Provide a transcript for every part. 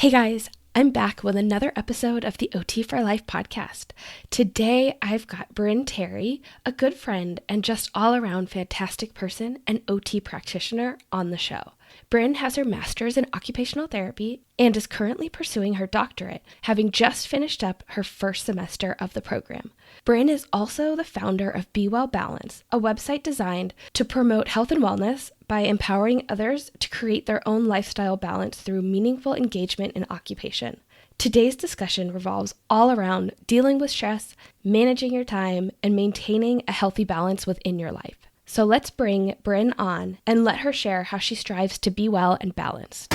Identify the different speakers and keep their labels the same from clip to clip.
Speaker 1: Hey guys, I'm back with another episode of the OT for Life podcast. Today I've got Brynne Terry, a good friend and just all around fantastic person and OT practitioner on the show. Brynne has her master's in occupational therapy and is currently pursuing her doctorate, having just finished up her first semester of the program. Brynne is also the founder of Be Well Balance, a website designed to promote health and wellness by empowering others to create their own lifestyle balance through meaningful engagement in occupation. Today's discussion revolves all around dealing with stress, managing your time, and maintaining a healthy balance within your life. So let's bring Brynne on and let her share how she strives to be well and balanced.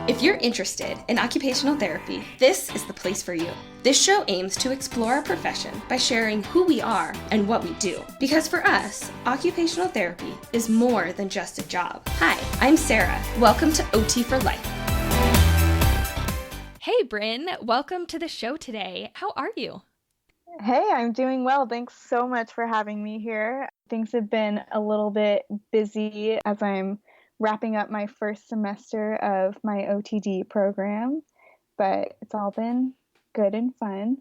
Speaker 1: If you're interested in occupational therapy, this is the place for you. This show aims to explore our profession by sharing who we are and what we do. Because for us, occupational therapy is more than just a job. Hi, I'm Sarah. Welcome to OT for Life. Hey, Brynne. Welcome to the show today. How are you?
Speaker 2: Hey, I'm doing well. Thanks so much for having me here. Things have been a little bit busy as I'm wrapping up my first semester of my OTD program, but it's all been good and fun.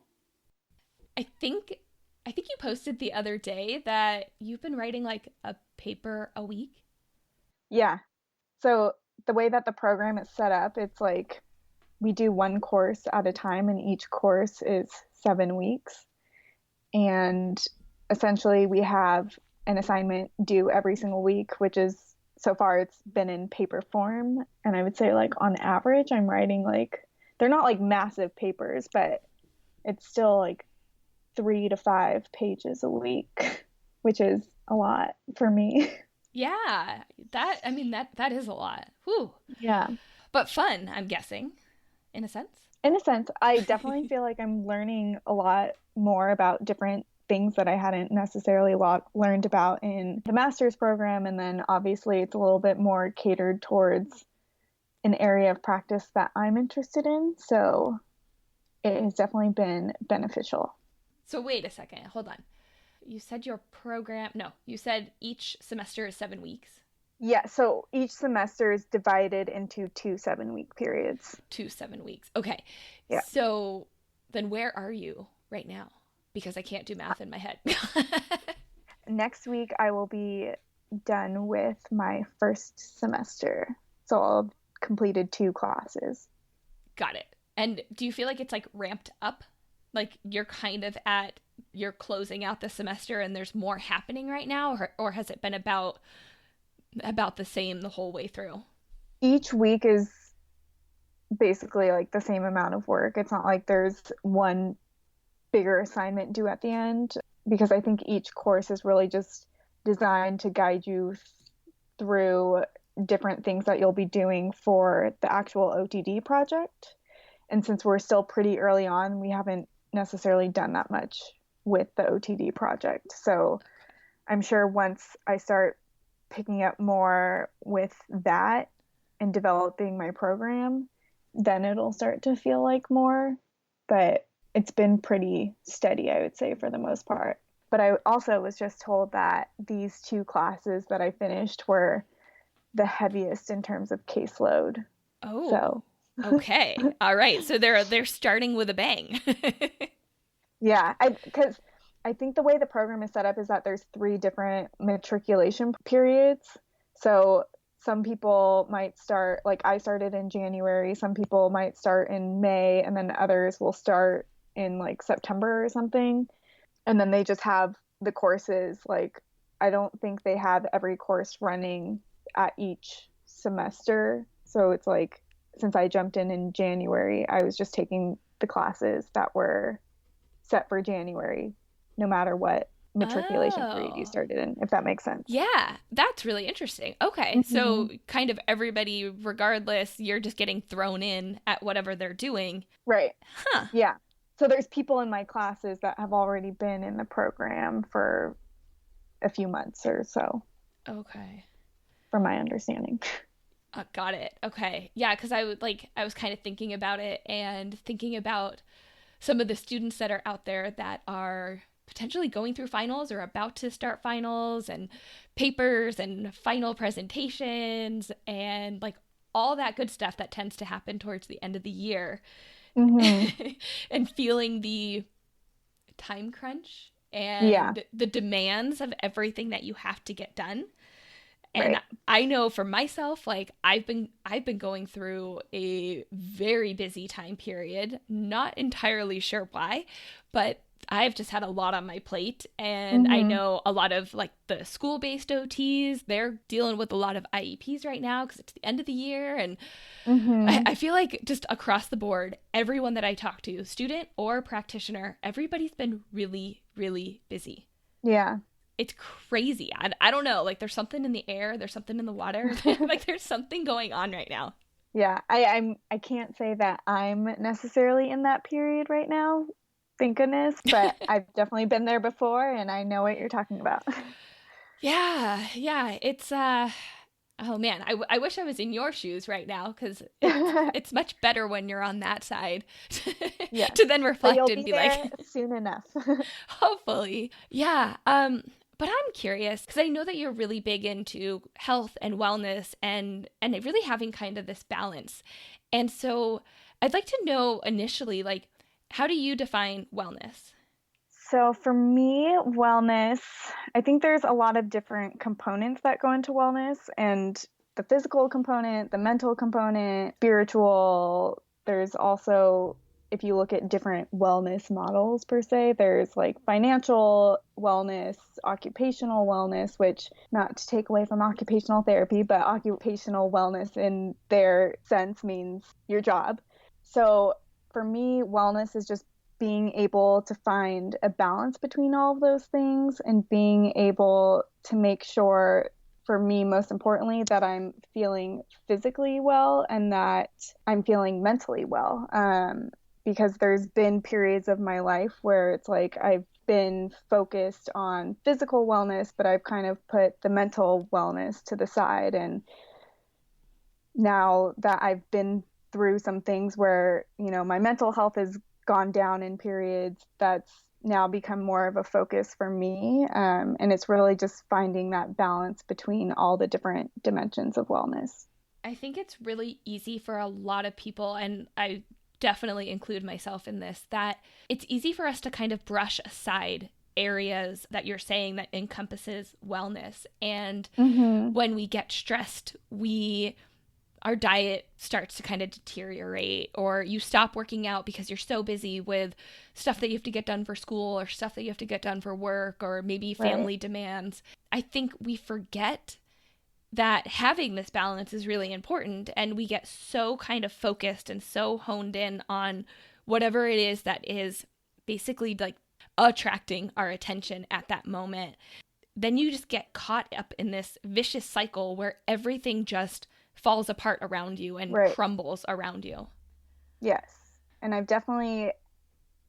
Speaker 1: I think you posted the other day that you've been writing like a paper a week.
Speaker 2: Yeah. So the way that the program is set up, it's like we do one course at a time, and each course is 7 weeks. And essentially, we have an assignment due every single week, which is so far it's been in paper form. And I would say, like, on average, I'm writing like they're not like massive papers, but it's still like 3 to 5 pages a week, which is a lot for me.
Speaker 1: Yeah, that is a lot. Whew.
Speaker 2: Yeah.
Speaker 1: But fun, I'm guessing, in a sense.
Speaker 2: In a sense, I definitely feel like I'm learning a lot more about different things that I hadn't necessarily learned about in the master's program. And then obviously it's a little bit more catered towards an area of practice that I'm interested in. So it has definitely been beneficial.
Speaker 1: So wait a second, hold on. You said you said each semester is 7 weeks.
Speaker 2: Yeah, so each semester is divided into two 7 week periods.
Speaker 1: 2 7 weeks. Okay.
Speaker 2: Yeah.
Speaker 1: So then where are you right now? Because I can't do math in my head.
Speaker 2: Next week, I will be done with my first semester. So I'll have completed 2 classes.
Speaker 1: Got it. And do you feel like it's like ramped up? Like you're closing out the semester and there's more happening right now, or has it been about the same the whole way through?
Speaker 2: Each week is basically like the same amount of work. It's not like there's one bigger assignment due at the end, because I think each course is really just designed to guide you through different things that you'll be doing for the actual OTD project. And since we're still pretty early on, we haven't necessarily done that much with the OTD project. So I'm sure once I start picking up more with that and developing my program, then it'll start to feel like more. But it's been pretty steady, I would say, for the most part. But I also was just told that these 2 classes that I finished were the heaviest in terms of caseload.
Speaker 1: Oh,
Speaker 2: So,
Speaker 1: okay. All right. So they're starting with a bang.
Speaker 2: yeah, because I think the way the program is set up is that there's 3 different matriculation periods. So some people might start, like I started in January, some people might start in May, and then others will start in like September or something. And then they just have the courses. Like, I don't think they have every course running at each semester. So it's like, since I jumped in January, I was just taking the classes that were set for January, no matter what matriculation period you
Speaker 1: Oh,
Speaker 2: started in, if that makes sense.
Speaker 1: yeah. That's really interesting. Okay.
Speaker 2: Hmm.
Speaker 1: So kind of everybody, regardless, you're just getting thrown in at whatever they're doing.
Speaker 2: Right.
Speaker 1: Huh.
Speaker 2: Yeah. So there's people in my classes that have already been in the program for a few months or so,
Speaker 1: Okay.
Speaker 2: from my understanding.
Speaker 1: Got it. Okay. Yeah, because I was kind of thinking about it and thinking about some of the students that are out there that are potentially going through finals or about to start finals and papers and final presentations and like all that good stuff that tends to happen towards the end of the year.
Speaker 2: Mm-hmm.
Speaker 1: And feeling the time crunch
Speaker 2: Yeah,
Speaker 1: and the demands of everything that you have to get done. And
Speaker 2: right.
Speaker 1: I know for myself, like I've been going through a very busy time period, not entirely sure why, but I've just had a lot on my plate. And I
Speaker 2: Mm-hmm.
Speaker 1: know a lot of like the school-based OTs, they're dealing with a lot of IEPs right now because it's the end of the year. And I,
Speaker 2: Mm-hmm.
Speaker 1: I feel like just across the board, everyone that I talk to, student or practitioner, everybody's been really, really busy.
Speaker 2: Yeah.
Speaker 1: It's crazy. I don't know. Like there's something in the air, there's something in the water. Like there's something going on right now.
Speaker 2: Yeah. I can't say that I'm necessarily in that period right now, thank goodness, but I've definitely been there before and I know what you're talking about.
Speaker 1: Yeah, yeah. It's oh man, I wish I was in your shoes right now because it's much better when you're on that side
Speaker 2: Yes.
Speaker 1: to then
Speaker 2: But
Speaker 1: reflect
Speaker 2: you'll
Speaker 1: and
Speaker 2: be
Speaker 1: be like,
Speaker 2: there soon enough.
Speaker 1: hopefully. Yeah. But I'm curious because I know that you're really big into health and wellness and really having kind of this balance. And so I'd like to know initially, like, how do you define wellness?
Speaker 2: So for me, wellness, I think there's a lot of different components that go into wellness and the physical component, the mental component, spiritual. There's also, if you look at different wellness models per se, there's like financial wellness, occupational wellness, which not to take away from occupational therapy, but occupational wellness in their sense means your job. So for me, wellness is just being able to find a balance between all of those things and being able to make sure, for me, most importantly, that I'm feeling physically well and that I'm feeling mentally well. Because there's been periods of my life where it's like I've been focused on physical wellness, but I've kind of put the mental wellness to the side. And now that I've been through some things where, my mental health has gone down in periods, that's now become more of a focus for me. And it's really just finding that balance between all the different dimensions of wellness.
Speaker 1: I think it's really easy for a lot of people, and I definitely include myself in this, that it's easy for us to kind of brush aside areas that you're saying that encompasses wellness. And
Speaker 2: Mm-hmm.
Speaker 1: when we get stressed, our diet starts to kind of deteriorate, or you stop working out because you're so busy with stuff that you have to get done for school or stuff that you have to get done for work or maybe
Speaker 2: Right.
Speaker 1: family demands. I think we forget that having this balance is really important, and we get so kind of focused and so honed in on whatever it is that is basically like attracting our attention at that moment. Then you just get caught up in this vicious cycle where everything just falls apart around you and
Speaker 2: Right.
Speaker 1: crumbles around you.
Speaker 2: Yes. And I've definitely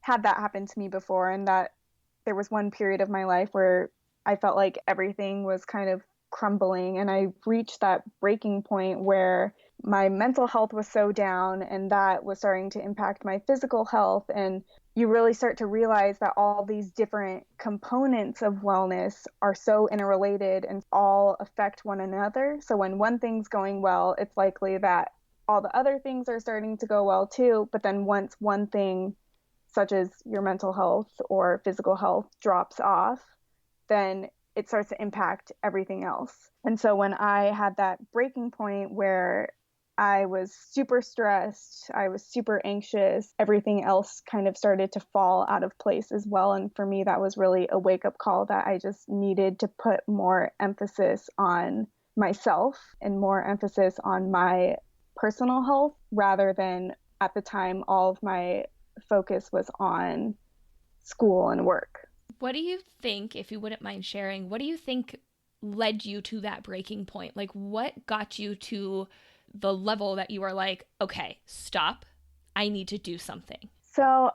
Speaker 2: had that happen to me before, and that there was one period of my life where I felt like everything was kind of crumbling, and I reached that breaking point where my mental health was so down, and that was starting to impact my physical health. And you really start to realize that all these different components of wellness are so interrelated and all affect one another. So when one thing's going well, it's likely that all the other things are starting to go well too. But then once one thing, such as your mental health or physical health, drops off, then it starts to impact everything else. And so when I had that breaking point where I was super stressed, I was super anxious, everything else kind of started to fall out of place as well. And for me, that was really a wake up call that I just needed to put more emphasis on myself and more emphasis on my personal health rather than at the time all of my focus was on school and work.
Speaker 1: What do you think, if you wouldn't mind sharing, what do you think led you to that breaking point? Like, what got you to the level that you were like, okay, stop. I need to do something?
Speaker 2: So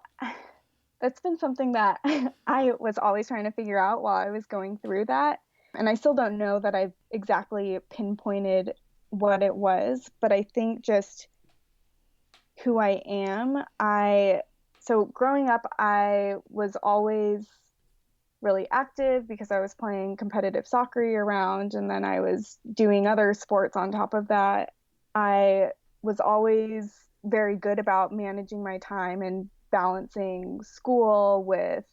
Speaker 2: that's been something that I was always trying to figure out while I was going through that. And I still don't know that I've exactly pinpointed what it was, but I think just who I am. So growing up, I was always really active because I was playing competitive soccer year round, and then I was doing other sports on top of that. I was always very good about managing my time and balancing school with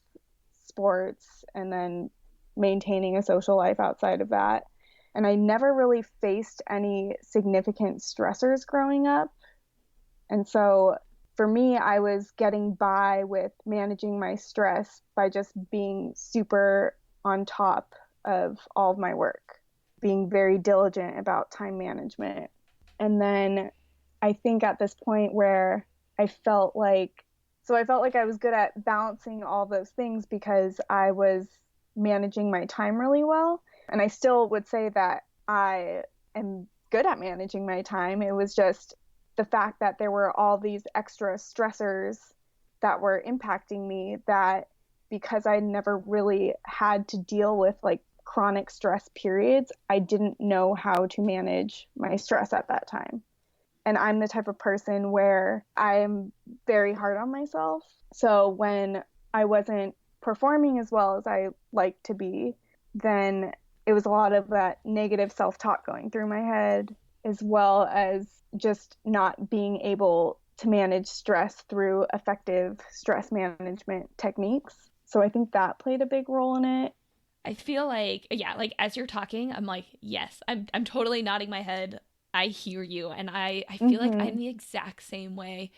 Speaker 2: sports and then maintaining a social life outside of that. And I never really faced any significant stressors growing up. And so for me, I was getting by with managing my stress by just being super on top of all of my work, being very diligent about time management. And then I think at this point where I felt like, I felt like I was good at balancing all those things because I was managing my time really well. And I still would say that I am good at managing my time. It was just the fact that there were all these extra stressors that were impacting me, that because I never really had to deal with like chronic stress periods, I didn't know how to manage my stress at that time. And I'm the type of person where I'm very hard on myself. So when I wasn't performing as well as I like to be, then it was a lot of that negative self-talk going through my head, as well as just not being able to manage stress through effective stress management techniques. So I think that played a big role in it.
Speaker 1: I feel like, yeah, like as you're talking, I'm like, yes, I'm totally nodding my head. I hear you. And I feel like I'm the exact same way,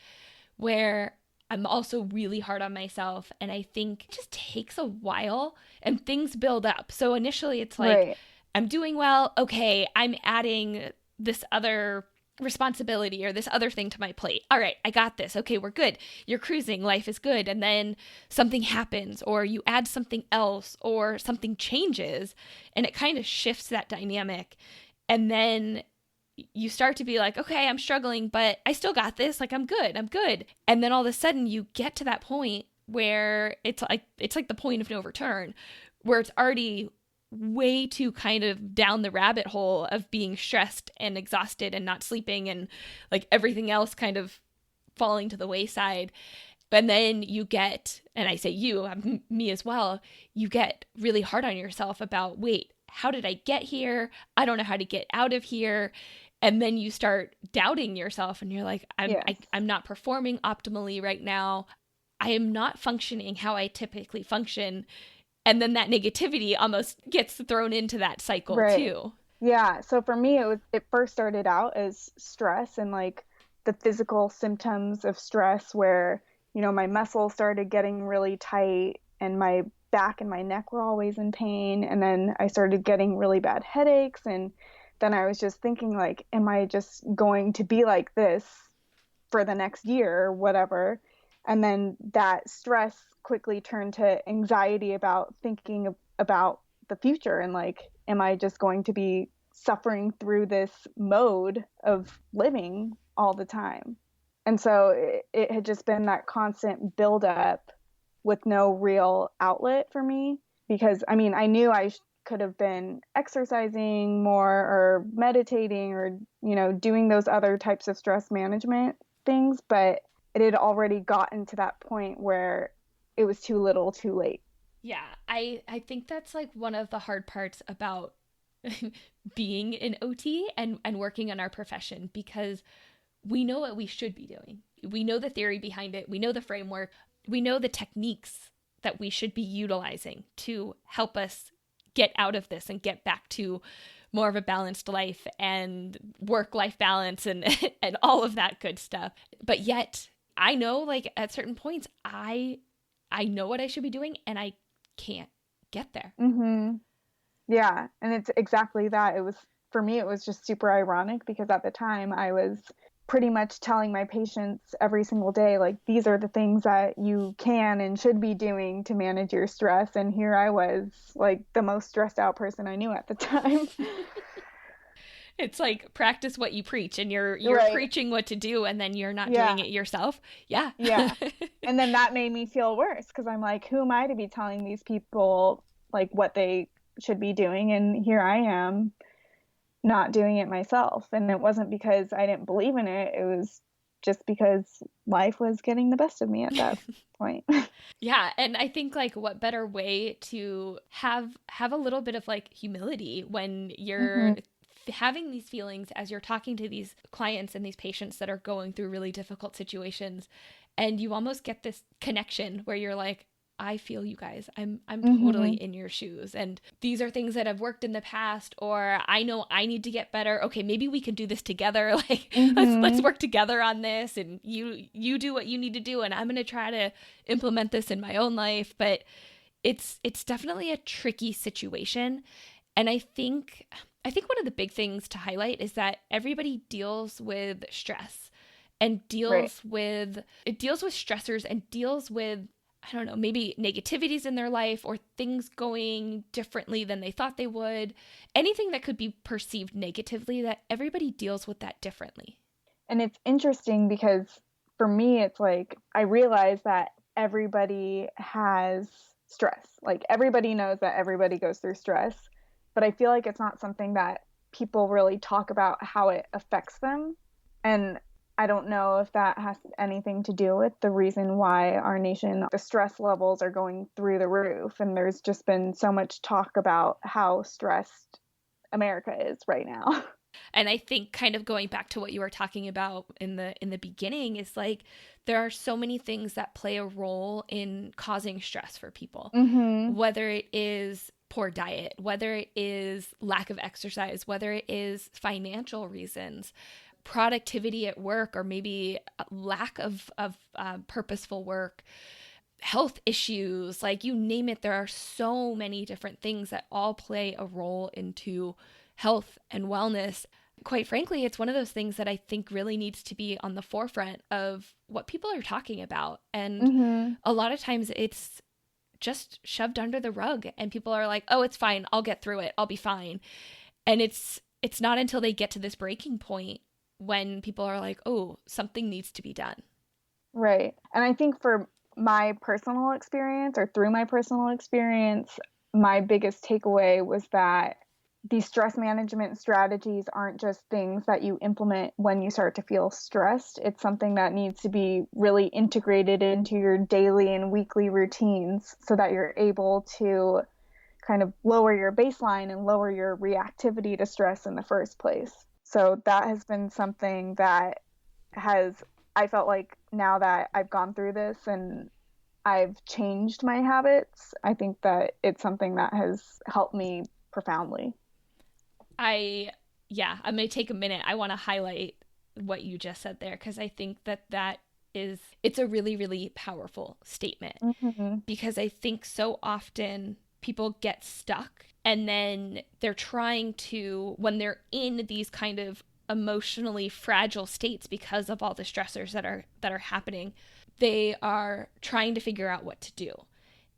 Speaker 1: where I'm also really hard on myself. And I think it just takes a while and things build up. So initially it's like,
Speaker 2: Right.
Speaker 1: I'm doing well. Okay, I'm adding this other responsibility or this other thing to my plate. All right, I got this. Okay, we're good. You're cruising. Life is good. And then something happens, or you add something else, or something changes, and it kind of shifts that dynamic. And then you start to be like, okay, I'm struggling, but I still got this. Like, I'm good. I'm good. And then all of a sudden you get to that point where it's like the point of no return, where it's already way too kind of down the rabbit hole of being stressed and exhausted and not sleeping and like everything else kind of falling to the wayside. And then you get, and I say you, me as well, you get really hard on yourself about, wait, how did I get here? I don't know how to get out of here. And then you start doubting yourself and you're like, I'm not performing optimally right now. I am not functioning how I typically function. And then that negativity almost gets thrown into that cycle
Speaker 2: Right.
Speaker 1: too.
Speaker 2: Yeah. So for me, it first started out as stress and like the physical symptoms of stress where, my muscles started getting really tight and my back and my neck were always in pain. And then I started getting really bad headaches. And then I was just thinking like, am I just going to be like this for the next year or whatever? And then that stress quickly turned to anxiety about thinking about the future and like, am I just going to be suffering through this mode of living all the time? And so it had just been that constant buildup with no real outlet for me, because I mean, I knew I could have been exercising more or meditating or, doing those other types of stress management things, but it had already gotten to that point where it was too little too late.
Speaker 1: Yeah, I think that's like one of the hard parts about being an OT and working in our profession, because we know what we should be doing. We know the theory behind it. We know the framework. We know the techniques that we should be utilizing to help us get out of this and get back to more of a balanced life and work-life balance and and all of that good stuff. But yet, I know like at certain points I know what I should be doing and I can't get there.
Speaker 2: Mm-hmm. Yeah, and it's exactly that. It was, for me, it was just super ironic because at the time I was pretty much telling my patients every single day, like, these are the things that you can and should be doing to manage your stress. And here I was, like, the most stressed out person I knew at the time.
Speaker 1: It's like practice what you preach, and you're
Speaker 2: Right.
Speaker 1: preaching what to do and then you're not doing
Speaker 2: Yeah.
Speaker 1: it yourself. Yeah.
Speaker 2: Yeah. And then that made me feel worse because I'm like, who am I to be telling these people like what they should be doing? And here I am not doing it myself. And it wasn't because I didn't believe in it. It was just because life was getting the best of me at that point.
Speaker 1: Yeah, and I think like what better way to have a little bit of like humility when you're
Speaker 2: Hmm.
Speaker 1: having these feelings as you're talking to these clients and these patients that are going through really difficult situations, and you almost get this connection where you're like, I feel you guys. I'm totally
Speaker 2: Mm-hmm.
Speaker 1: in your shoes. And these are things that have worked in the past, or I know I need to get better. Okay, maybe we can do this together. Like let's
Speaker 2: Mm-hmm.
Speaker 1: work together on this, and you do what you need to do, and I'm going to try to implement this in my own life. But it's definitely a tricky situation. And I think one of the big things to highlight is that everybody deals with stress and
Speaker 2: Right.
Speaker 1: deals with stressors and deals with, I don't know, maybe negativities in their life or things going differently than they thought they would. Anything that could be perceived negatively, that everybody deals with that differently.
Speaker 2: And it's interesting because for me, it's like I realize that everybody has stress. Like everybody knows that everybody goes through stress, but I feel like it's not something that people really talk about how it affects them. And I don't know if that has anything to do with the reason why our nation, the stress levels are going through the roof. And there's just been so much talk about how stressed America is right now.
Speaker 1: And I think kind of going back to what you were talking about in the beginning is like there are so many things that play a role in causing stress for people.
Speaker 2: Mm-hmm.
Speaker 1: Whether it is poor diet, whether it is lack of exercise, whether it is financial reasons, productivity at work, or maybe lack of purposeful work, health issues, like you name it, there are so many different things that all play a role into health and wellness. Quite frankly, it's one of those things that I think really needs to be on the forefront of what people are talking about. And
Speaker 2: Mm-hmm.
Speaker 1: a lot of times it's just shoved under the rug and people are like, "Oh, it's fine. I'll get through it. I'll be fine." And it's not until they get to this breaking point when people are like, "Oh, something needs to be done."
Speaker 2: Right. And I think for my personal experience, or through my personal experience, my biggest takeaway was that these stress management strategies aren't just things that you implement when you start to feel stressed. It's something that needs to be really integrated into your daily and weekly routines so that you're able to kind of lower your baseline and lower your reactivity to stress in the first place. So that has been something that has, I felt like now that I've gone through this and I've changed my habits, I think that it's something that has helped me profoundly.
Speaker 1: I Yeah, I'm going to take a minute. I want to highlight what you just said there because I think that it's a really really powerful statement,
Speaker 2: Mm-hmm.
Speaker 1: because I think so often people get stuck and then they're trying to, when they're in these kind of emotionally fragile states because of all the stressors that are happening, they are trying to figure out what to do.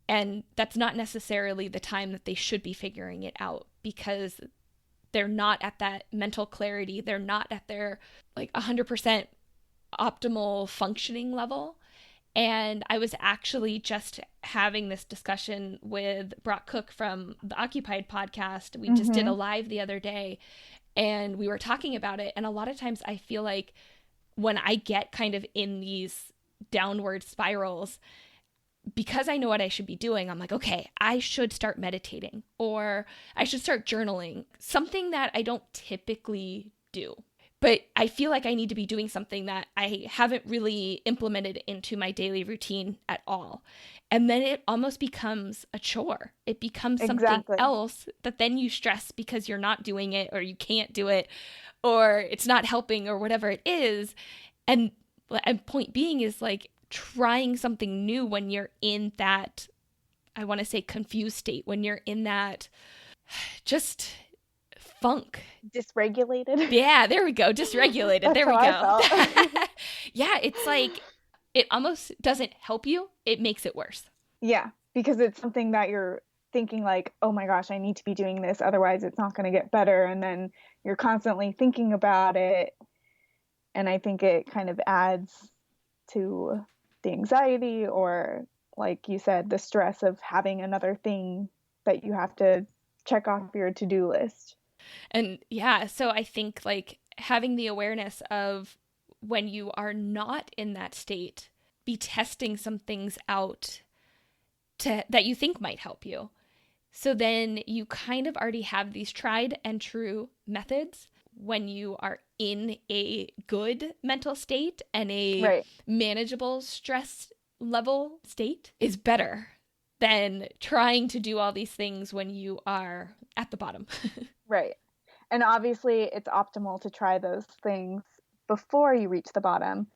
Speaker 1: And that's not necessarily the time that they should be figuring it out, because they're not at that mental clarity, they're not at their like 100% optimal functioning level. And I was actually just having this discussion with Brock Cook from the Occupied podcast. We just did a
Speaker 2: Mm-hmm.
Speaker 1: live the other day and we were talking about it. And a lot of times I feel like when I get kind of in these downward spirals, because I know what I should be doing, I'm like, okay, I should start meditating or I should start journaling, something that I don't typically do. But I feel like I need to be doing something that I haven't really implemented into my daily routine at all. And then it almost becomes a chore. It becomes something
Speaker 2: Exactly.
Speaker 1: else that then you stress because you're not doing it or you can't do it or it's not helping or whatever it is. And point being is like trying something new when you're in that, I want to say, confused state, when you're in that just funk.
Speaker 2: Dysregulated.
Speaker 1: Yeah, there we go. Dysregulated.
Speaker 2: That's
Speaker 1: There
Speaker 2: how
Speaker 1: we
Speaker 2: I
Speaker 1: go.
Speaker 2: felt.
Speaker 1: Yeah, it's like it almost doesn't help you. It makes it worse.
Speaker 2: Yeah, because it's something that you're thinking like, oh my gosh, I need to be doing this, otherwise it's not going to get better. And then you're constantly thinking about it. And I think it kind of adds to the anxiety, or, like you said, the stress of having another thing that you have to check off your to-do list.
Speaker 1: And yeah, so I think like having the awareness of when you are not in that state, be testing some things out to that you think might help you. So then you kind of already have these tried and true methods when you are in a good mental state, and a
Speaker 2: Right.
Speaker 1: manageable stress level state is better than trying to do all these things when you are at the bottom.
Speaker 2: Right. And obviously, it's optimal to try those things before you reach the bottom.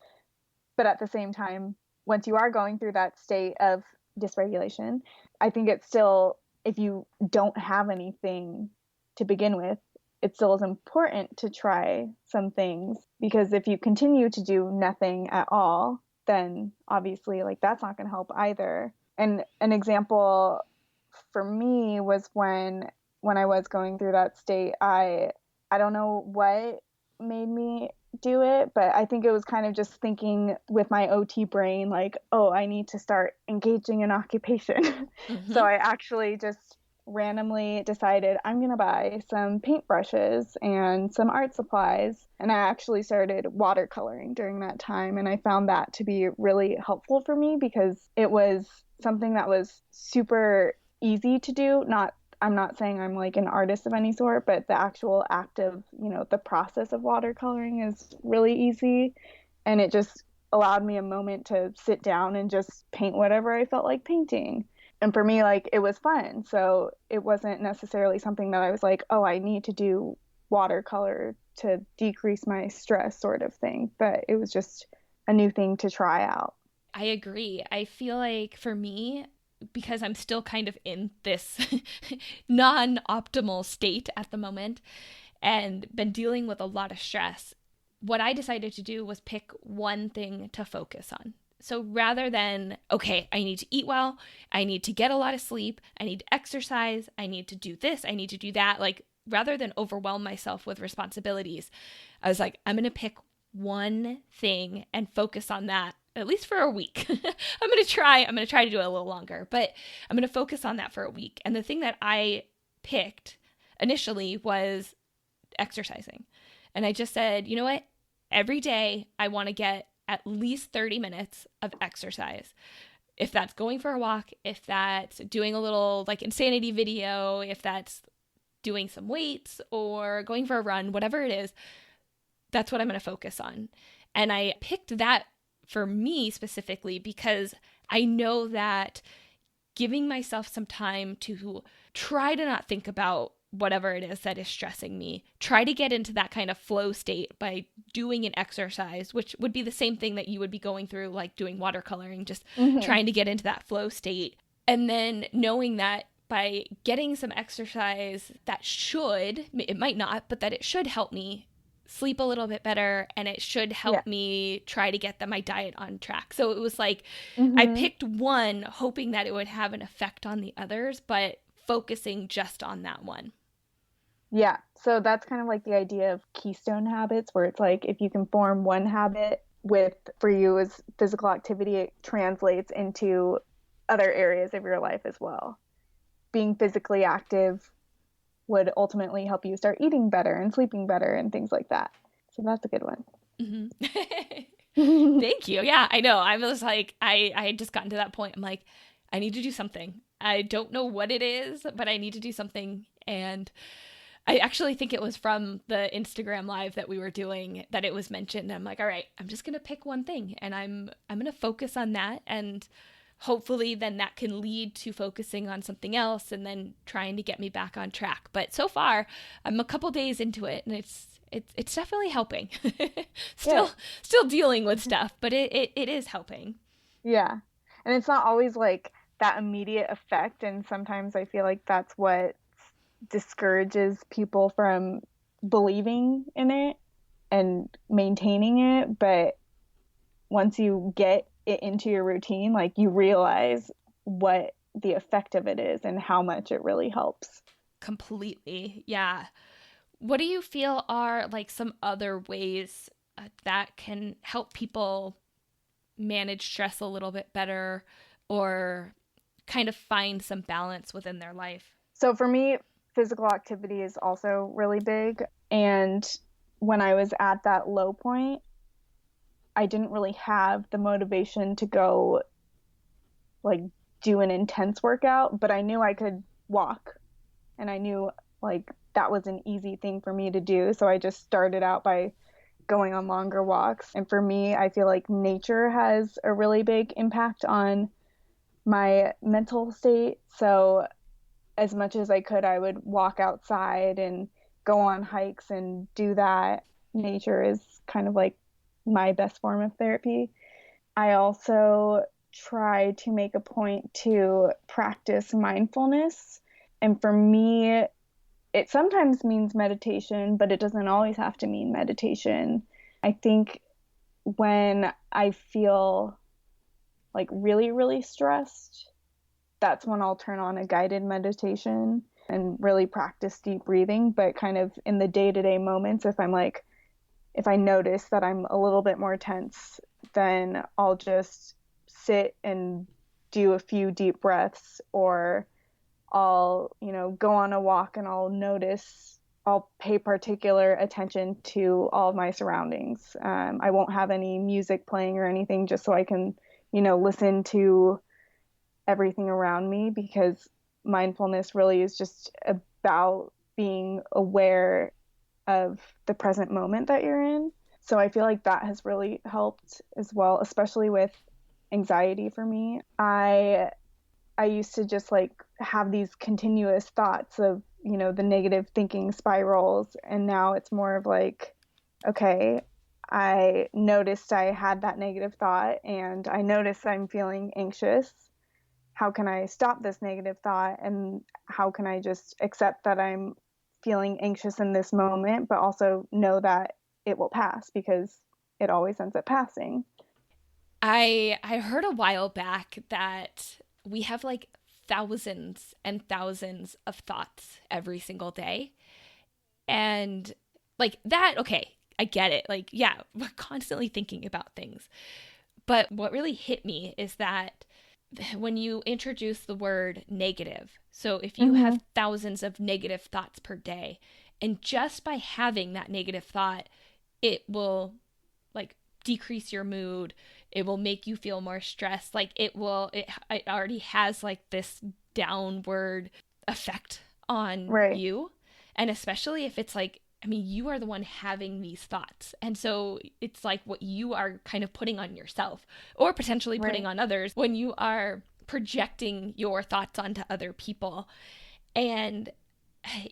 Speaker 2: But at the same time, once you are going through that state of dysregulation, I think it's still, if you don't have anything to begin with, it still is important to try some things, because if you continue to do nothing at all, then obviously, like, that's not going to help either. And an example for me was when I was going through that state, I don't know what made me do it, but I think it was kind of just thinking with my OT brain, like, oh, I need to start engaging in occupation. So
Speaker 1: Mm-hmm.
Speaker 2: I actually just randomly decided I'm going to buy some paintbrushes and some art supplies. And I actually started watercoloring during that time. And I found that to be really helpful for me because it was something that was super easy to do. I'm not saying I'm like an artist of any sort, but the actual act of, the process of watercoloring is really easy. And it just allowed me a moment to sit down and just paint whatever I felt like painting. And for me, like, it was fun. So it wasn't necessarily something that I was like, oh, I need to do watercolor to decrease my stress sort of thing. But it was just a new thing to try out.
Speaker 1: I agree. I feel like for me, because I'm still kind of in this non optimal state at the moment and been dealing with a lot of stress, what I decided to do was pick one thing to focus on. So rather than, okay, I need to eat well, I need to get a lot of sleep, I need to exercise, I need to do this, I need to do that, like, rather than overwhelm myself with responsibilities, I was like, I'm going to pick one thing and focus on that at least for a week. I'm going to try to do it a little longer, but I'm going to focus on that for a week. And the thing that I picked initially was exercising. And I just said, you know what? Every day I want to get at least 30 minutes of exercise. If that's going for a walk, if that's doing a little like insanity video, if that's doing some weights or going for a run, whatever it is, that's what I'm going to focus on. And I picked that for me specifically because I know that giving myself some time to try to not think about whatever it is that is stressing me, try to get into that kind of flow state by doing an exercise, which would be the same thing that you would be going through, like doing watercoloring, just
Speaker 2: Mm-hmm.
Speaker 1: trying to get into that flow state. And then knowing that by getting some exercise, it might not, but that it should help me sleep a little bit better, and it should
Speaker 2: Yeah.
Speaker 1: help me try to get my diet on track. So it was like I
Speaker 2: Mm-hmm.
Speaker 1: picked one hoping that it would have an effect on the others, but focusing just on that one.
Speaker 2: Yeah. So that's kind of like the idea of keystone habits, where it's like if you can form one habit with, for you, as physical activity, it translates into other areas of your life as well. Being physically active would ultimately help you start eating better and sleeping better and things like that. So that's a good one.
Speaker 1: Mm-hmm. Thank you. Yeah, I know. I was like, I had just gotten to that point. I'm like, I need to do something. I don't know what it is, but I need to do something. And I actually think it was from the Instagram live that we were doing that it was mentioned. I'm like, all right, I'm just gonna pick one thing, and I'm gonna focus on that, and hopefully then that can lead to focusing on something else, and then trying to get me back on track. But so far, I'm a couple days into it, and it's definitely helping.
Speaker 2: Good.
Speaker 1: Still dealing with stuff, but it is helping.
Speaker 2: Yeah. And it's not always like that immediate effect. And sometimes I feel like that's what discourages people from believing in it and maintaining it. But once you get it into your routine, like, you realize what the effect of it is and how much it really helps.
Speaker 1: Completely. Yeah. What do you feel are like some other ways that can help people manage stress a little bit better, or kind of find some balance within their life?
Speaker 2: So for me, physical activity is also really big. And when I was at that low point, I didn't really have the motivation to go, like, do an intense workout, but I knew I could walk. And I knew like that was an easy thing for me to do. So I just started out by going on longer walks. And for me, I feel like nature has a really big impact on my mental state. So as much as I could, I would walk outside and go on hikes and do that. Nature is kind of like my best form of therapy. I also try to make a point to practice mindfulness. And for me, it sometimes means meditation, but it doesn't always have to mean meditation. I think when I feel like really, really stressed, that's when I'll turn on a guided meditation and really practice deep breathing. But kind of in the day to day moments, if I notice that I'm a little bit more tense, then I'll just sit and do a few deep breaths, or I'll, go on a walk and I'll pay particular attention to all of my surroundings. I won't have any music playing or anything just so I can, listen to everything around me, because mindfulness really is just about being aware of the present moment that you're in. So I feel like that has really helped as well, especially with anxiety for me. I used to just like have these continuous thoughts of, the negative thinking spirals, and now it's more of like, okay, I noticed I had that negative thought and I noticed I'm feeling anxious. How can I stop this negative thought, and how can I just accept that I'm feeling anxious in this moment, but also know that it will pass, because it always ends up passing.
Speaker 1: I heard a while back that we have like thousands and thousands of thoughts every single day. And like that, okay, I get it. Like, yeah, we're constantly thinking about things. But what really hit me is that when you introduce the word negative, so if you
Speaker 2: Mm-hmm.
Speaker 1: have thousands of negative thoughts per day, and just by having that negative thought, it will like decrease your mood, it will make you feel more stressed, like it already has like this downward effect on
Speaker 2: Right,
Speaker 1: you. And especially if it's like, I mean, you are the one having these thoughts. And so it's like what you are kind of putting on yourself or potentially putting
Speaker 2: right.
Speaker 1: on others when you are projecting your thoughts onto other people. And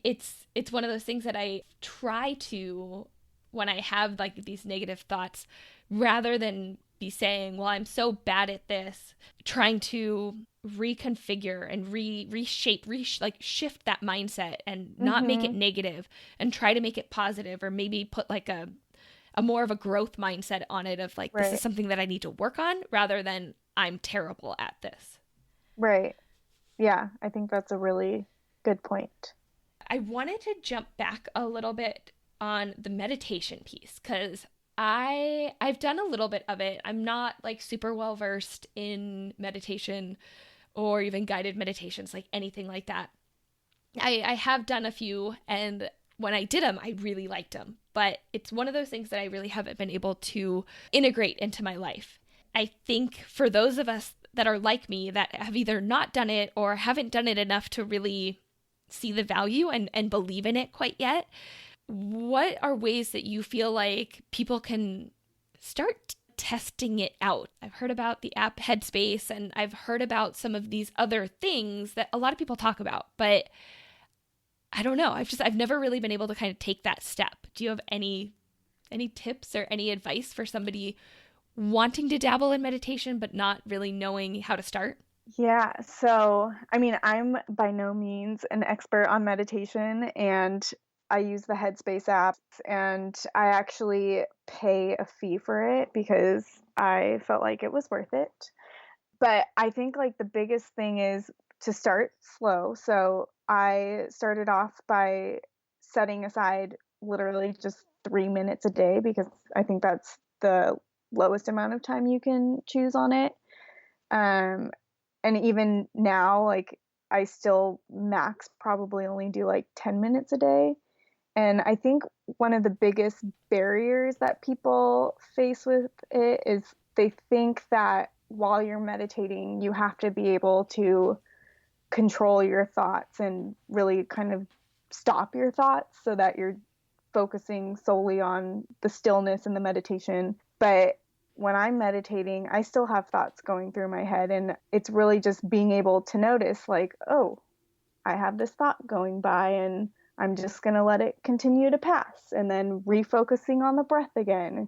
Speaker 1: it's one of those things that I try to, when I have like these negative thoughts, rather than be saying, well, I'm so bad at this, trying to reconfigure and reshape, like shift that mindset and not make it
Speaker 2: Mm-hmm.
Speaker 1: negative and try to make it positive, or maybe put like a more of a growth mindset on it of like, this is
Speaker 2: Right,
Speaker 1: something that I need to work on, rather than I'm terrible at this.
Speaker 2: right. Yeah, I think that's a really good point.
Speaker 1: I wanted to jump back a little bit on the meditation piece, because I've done a little bit of it. I'm not like super well versed in meditation or even guided meditations, like anything like that. I have done a few, and when I did them, I really liked them. But it's one of those things that I really haven't been able to integrate into my life. I think for those of us that are like me, that have either not done it or haven't done it enough to really see the value and believe in it quite yet, what are ways that you feel like people can start testing it out? I've heard about the app Headspace, and I've heard about some of these other things that a lot of people talk about, but I don't know. I've never really been able to kind of take that step. Do you have any tips or any advice for somebody wanting to dabble in meditation but not really knowing how to start?
Speaker 2: Yeah, so I mean, I'm by no means an expert on meditation, and I use the Headspace app, and I actually pay a fee for it because I felt like it was worth it. But I think like the biggest thing is to start slow. So I started off by setting aside literally just 3 minutes a day, because I think that's the lowest amount of time you can choose on it. Um, and even now, like I still max probably only do like 10 minutes a day. And I think one of the biggest barriers that people face with it is they think that while you're meditating, you have to be able to control your thoughts and really kind of stop your thoughts so that you're focusing solely on the stillness and the meditation. But when I'm meditating, I still have thoughts going through my head, and it's really just being able to notice, like, oh, I have this thought going by, and I'm just going to let it continue to pass, and then refocusing on the breath again,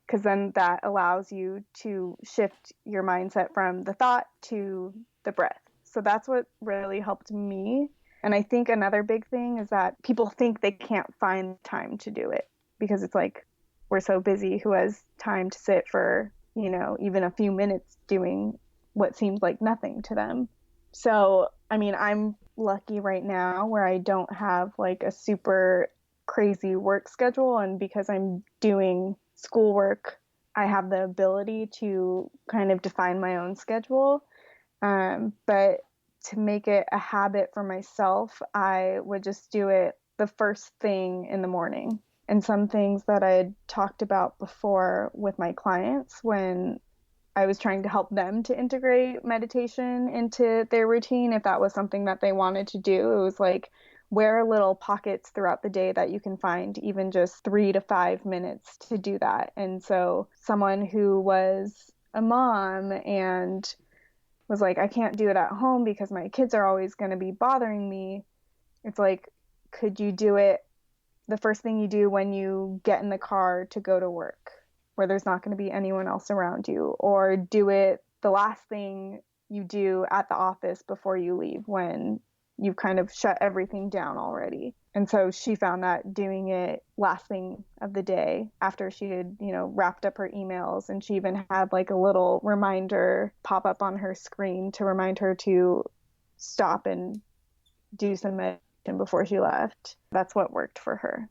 Speaker 2: because then that allows you to shift your mindset from the thought to the breath. So that's what really helped me. And I think another big thing is that people think they can't find time to do it because it's like we're so busy. Who has time to sit for, even a few minutes doing what seems like nothing to them? So, I mean, I'm lucky right now where I don't have like a super crazy work schedule. And because I'm doing schoolwork, I have the ability to kind of define my own schedule. But to make it a habit for myself, I would just do it the first thing in the morning. And some things that I had talked about before with my clients when I was trying to help them to integrate meditation into their routine, if that was something that they wanted to do, it was like, where little pockets throughout the day that you can find even just 3 to 5 minutes to do that. And so someone who was a mom and was like, I can't do it at home because my kids are always going to be bothering me. It's like, could you do it the first thing you do when you get in the car to go to work, where there's not going to be anyone else around you, or do it the last thing you do at the office before you leave when you've kind of shut everything down already. And so she found that doing it last thing of the day after she had, wrapped up her emails, and she even had like a little reminder pop up on her screen to remind her to stop and do some meditation before she left. That's what worked for her.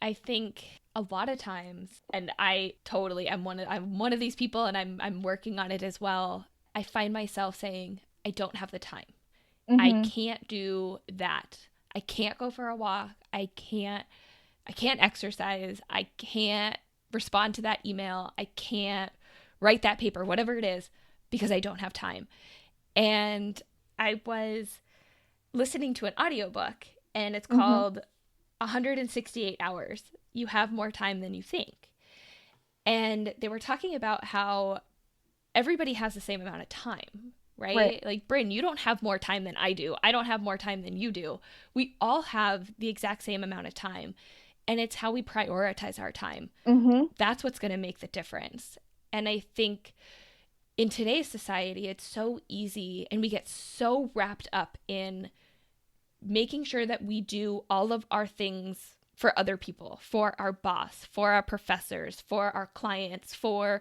Speaker 1: I think a lot of times, and I'm one of these people, and I'm working on it as well. I find myself saying, I don't have the time.
Speaker 2: Mm-hmm.
Speaker 1: I can't do that. I can't go for a walk. I can't exercise. I can't respond to that email. I can't write that paper, whatever it is, because I don't have time. And I was listening to an audiobook, and it's called 168 Hours. You have more time than you think. And they were talking about how everybody has the same amount of time, right? Like, Brynne, you don't have more time than I do. I don't have more time than you do. We all have the exact same amount of time. And it's how we prioritize our time. That's what's going to make the difference. And I think in today's society, it's so easy, and we get so wrapped up in making sure that we do all of our things for other people, for our boss, for our professors, for our clients, for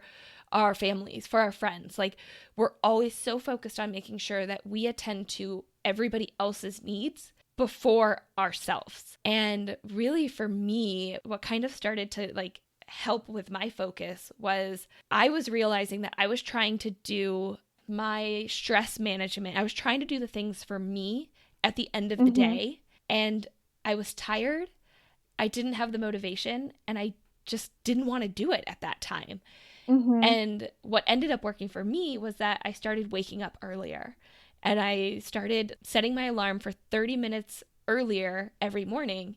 Speaker 1: our families, for our friends. Like, we're always so focused on making sure that we attend to everybody else's needs before ourselves. And really, for me, what kind of started to like help with my focus was I was realizing that I was trying to do my stress management. I was trying to do the things for me at the end of the day, and I was tired. I didn't have the motivation, and I just didn't want to do it at that time. And what ended up working for me was that I started waking up earlier, and I started setting my alarm for 30 minutes earlier every morning.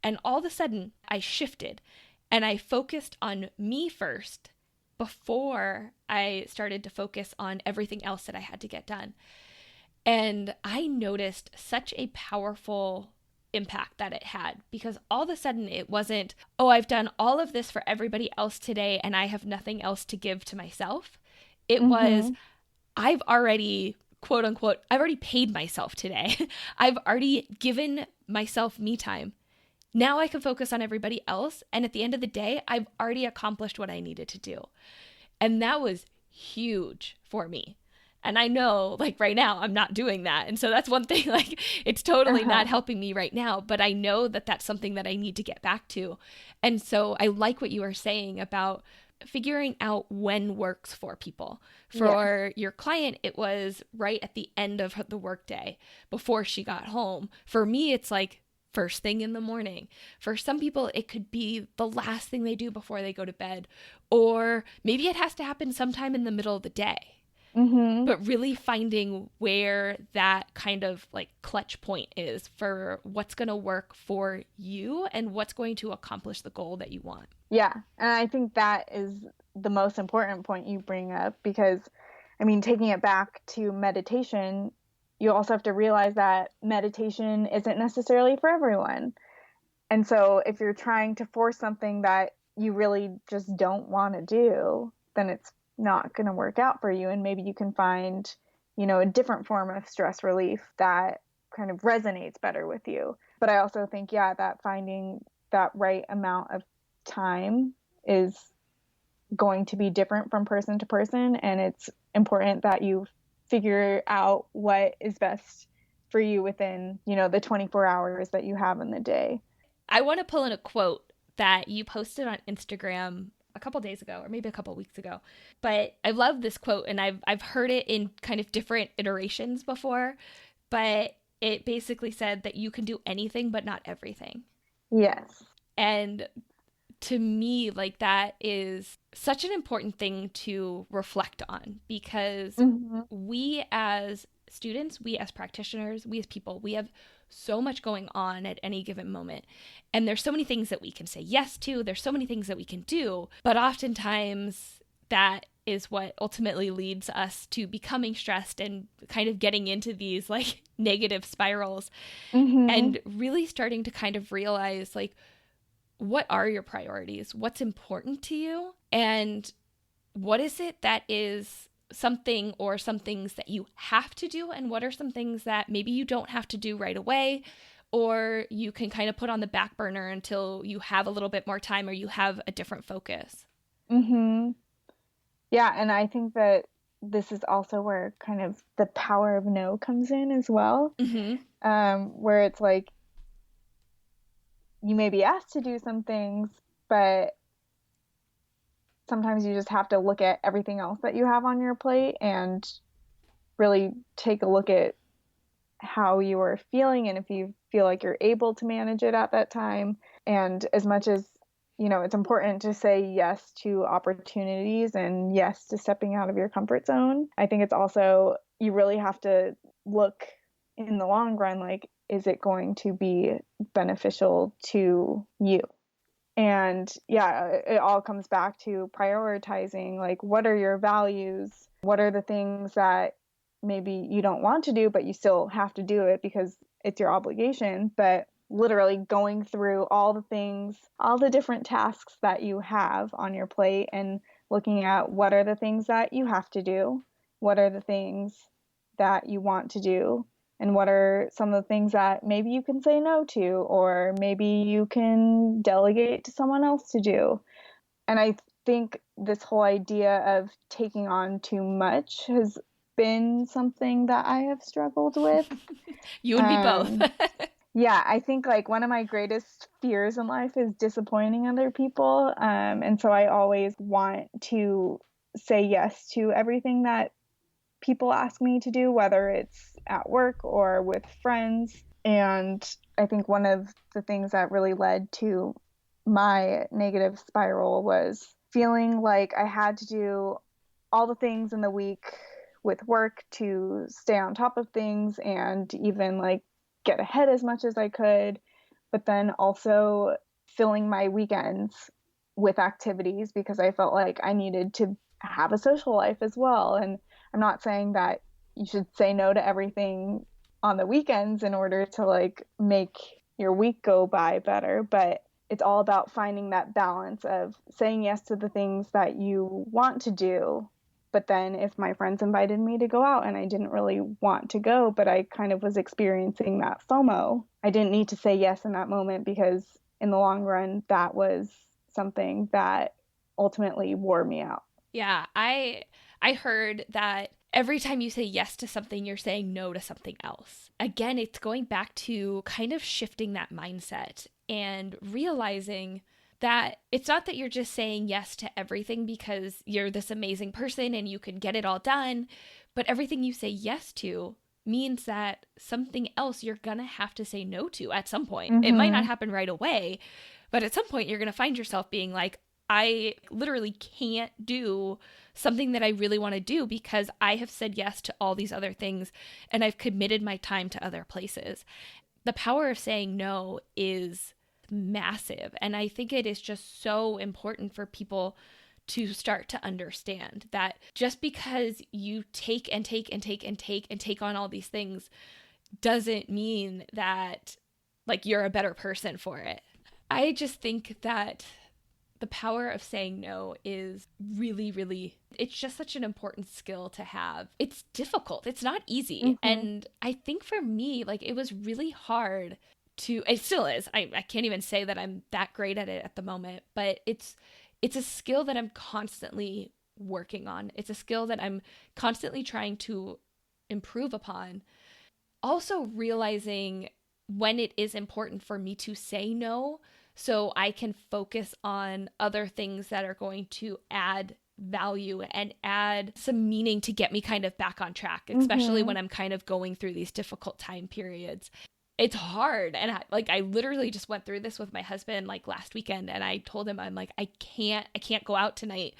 Speaker 1: And all of a sudden I shifted, and I focused on me first before I started to focus on everything else that I had to get done. And I noticed such a powerful impact that it had, because all of a sudden it wasn't, oh, I've done all of this for everybody else today and I have nothing else to give to myself. It was, I've already, quote unquote, I've already paid myself today. I've already given myself me time. Now I can focus on everybody else. And at the end of the day, I've already accomplished what I needed to do. And that was huge for me. And I know, like, right now I'm not doing that. And so that's one thing, like, it's totally not helping me right now, but I know that that's something that I need to get back to. And so I like what you were saying about figuring out when works for people. For your client, it was right at the end of the workday before she got home. For me, it's like first thing in the morning. For some people, it could be the last thing they do before they go to bed, or maybe it has to happen sometime in the middle of the day.
Speaker 2: Mm-hmm.
Speaker 1: but really finding where that kind of like clutch point is for what's going to work for you and what's going to accomplish the goal that you want.
Speaker 2: Yeah. And I think that is the most important point you bring up because, I mean, taking it back to meditation, you also have to realize that meditation isn't necessarily for everyone. And so if you're trying to force something that you really just don't want to do, then it's not going to work out for you. And maybe you can find, a different form of stress relief that kind of resonates better with you. But I also think, yeah, that finding that right amount of time is going to be different from person to person. And it's important that you figure out what is best for you within, the 24 hours that you have in the day.
Speaker 1: I want to pull in a quote that you posted on Instagram a couple days ago, or maybe a couple weeks ago. But I love this quote, and I've heard it in kind of different iterations before. But it basically said that you can do anything but not everything.
Speaker 2: Yes.
Speaker 1: And to me, like, that is such an important thing to reflect on, because
Speaker 2: Mm-hmm.
Speaker 1: we as students, we as practitioners, we as people, we have so much going on at any given moment. And there's so many things that we can say yes to, there's so many things that we can do, but oftentimes that is what ultimately leads us to becoming stressed and kind of getting into these like negative spirals,
Speaker 2: Mm-hmm.
Speaker 1: and really starting to kind of realize, like, what are your priorities? What's important to you? And what is it that is something or some things that you have to do? And what are some things that maybe you don't have to do right away, or you can kind of put on the back burner until you have a little bit more time or you have a different focus?
Speaker 2: Mm-hmm. Yeah, and I think that this is also where kind of the power of no comes in as well.
Speaker 1: Mm-hmm.
Speaker 2: Where it's like you may be asked to do some things, but sometimes you just have to look at everything else that you have on your plate and really take a look at how you are feeling and if you feel like you're able to manage it at that time. And as much as, it's important to say yes to opportunities and yes to stepping out of your comfort zone, I think it's also, you really have to look in the long run, like, is it going to be beneficial to you? And yeah, it all comes back to prioritizing, like, what are your values? What are the things that maybe you don't want to do, but you still have to do it because it's your obligation? But literally going through all the things, all the different tasks that you have on your plate and looking at what are the things that you have to do, what are the things that you want to do, and what are some of the things that maybe you can say no to, or maybe you can delegate to someone else to do. And I think this whole idea of taking on too much has been something that I have struggled with.
Speaker 1: You and me both.
Speaker 2: Um, yeah, I think like one of my greatest fears in life is disappointing other people. And so I always want to say yes to everything that people ask me to do, whether it's at work or with friends. And I think one of the things that really led to my negative spiral was feeling like I had to do all the things in the week with work to stay on top of things and even like get ahead as much as I could, but then also filling my weekends with activities because I felt like I needed to have a social life as well. And I'm not saying that you should say no to everything on the weekends in order to like make your week go by better, but it's all about finding that balance of saying yes to the things that you want to do. But then if my friends invited me to go out and I didn't really want to go, but I kind of was experiencing that FOMO, I didn't need to say yes in that moment because in the long run, that was something that ultimately wore me out.
Speaker 1: Yeah, I heard that every time you say yes to something, you're saying no to something else. Again, it's going back to kind of shifting that mindset and realizing that it's not that you're just saying yes to everything because you're this amazing person and you can get it all done, but everything you say yes to means that something else you're gonna have to say no to at some point. It might not
Speaker 2: Mm-hmm.
Speaker 1: happen right away, but at some point you're gonna find yourself being like, I literally can't do something that I really want to do because I have said yes to all these other things and I've committed my time to other places. The power of saying no is massive. And I think it is just so important for people to start to understand that just because you take and take and take and take and take on all these things doesn't mean that like you're a better person for it. I just think that the power of saying no is really, really, it's just such an important skill to have. It's difficult. It's not easy.
Speaker 2: Mm-hmm.
Speaker 1: And I think for me, like it was really hard to, it still is. I can't even say that I'm that great at it at the moment, but it's a skill that I'm constantly working on. It's a skill that I'm constantly trying to improve upon. Also realizing when it is important for me to say no so I can focus on other things that are going to add value and add some meaning to get me kind of back on track, especially
Speaker 2: Mm-hmm.
Speaker 1: when I'm kind of going through these difficult time periods. It's hard. And I literally just went through this with my husband like last weekend, and I told him, I'm like, I can't go out tonight.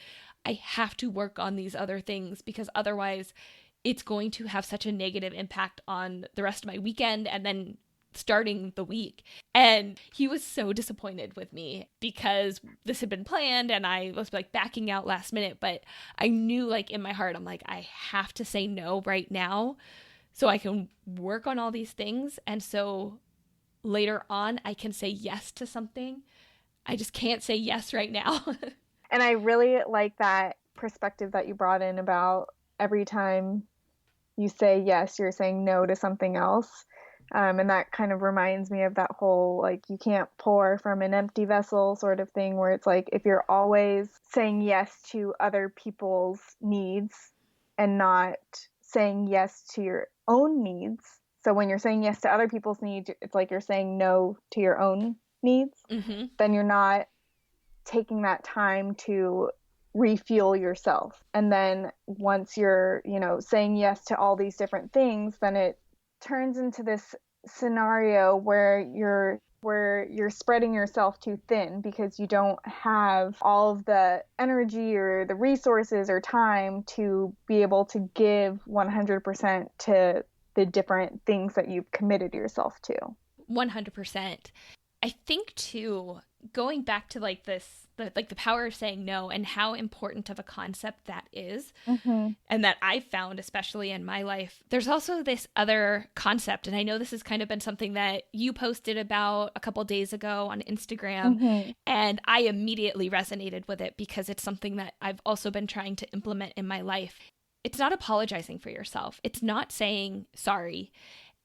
Speaker 1: I have to work on these other things because otherwise it's going to have such a negative impact on the rest of my weekend and then starting the week. And he was so disappointed with me because this had been planned and I was like backing out last minute, but I knew like in my heart, I'm like, I have to say no right now so I can work on all these things. And so later on, I can say yes to something. I just can't say yes right now.
Speaker 2: And I really like that perspective that you brought in about every time you say yes, you're saying no to something else. And that kind of reminds me of that whole like you can't pour from an empty vessel sort of thing, where it's like if you're always saying yes to other people's needs and not saying yes to your own needs. So when you're saying yes to other people's needs, it's like you're saying no to your own needs.
Speaker 1: Mm-hmm.
Speaker 2: Then you're not taking that time to refuel yourself. And then once you're, saying yes to all these different things, then it turns into this scenario where you're spreading yourself too thin because you don't have all of the energy or the resources or time to be able to give 100% to the different things that you've committed yourself to.
Speaker 1: 100%. I think too, going back to like the power of saying no and how important of a concept that is,
Speaker 2: Mm-hmm.
Speaker 1: and that I've found, especially in my life, there's also this other concept. And I know this has kind of been something that you posted about a couple days ago on Instagram.
Speaker 2: Mm-hmm.
Speaker 1: And I immediately resonated with it because it's something that I've also been trying to implement in my life. It's not apologizing for yourself. It's not saying sorry.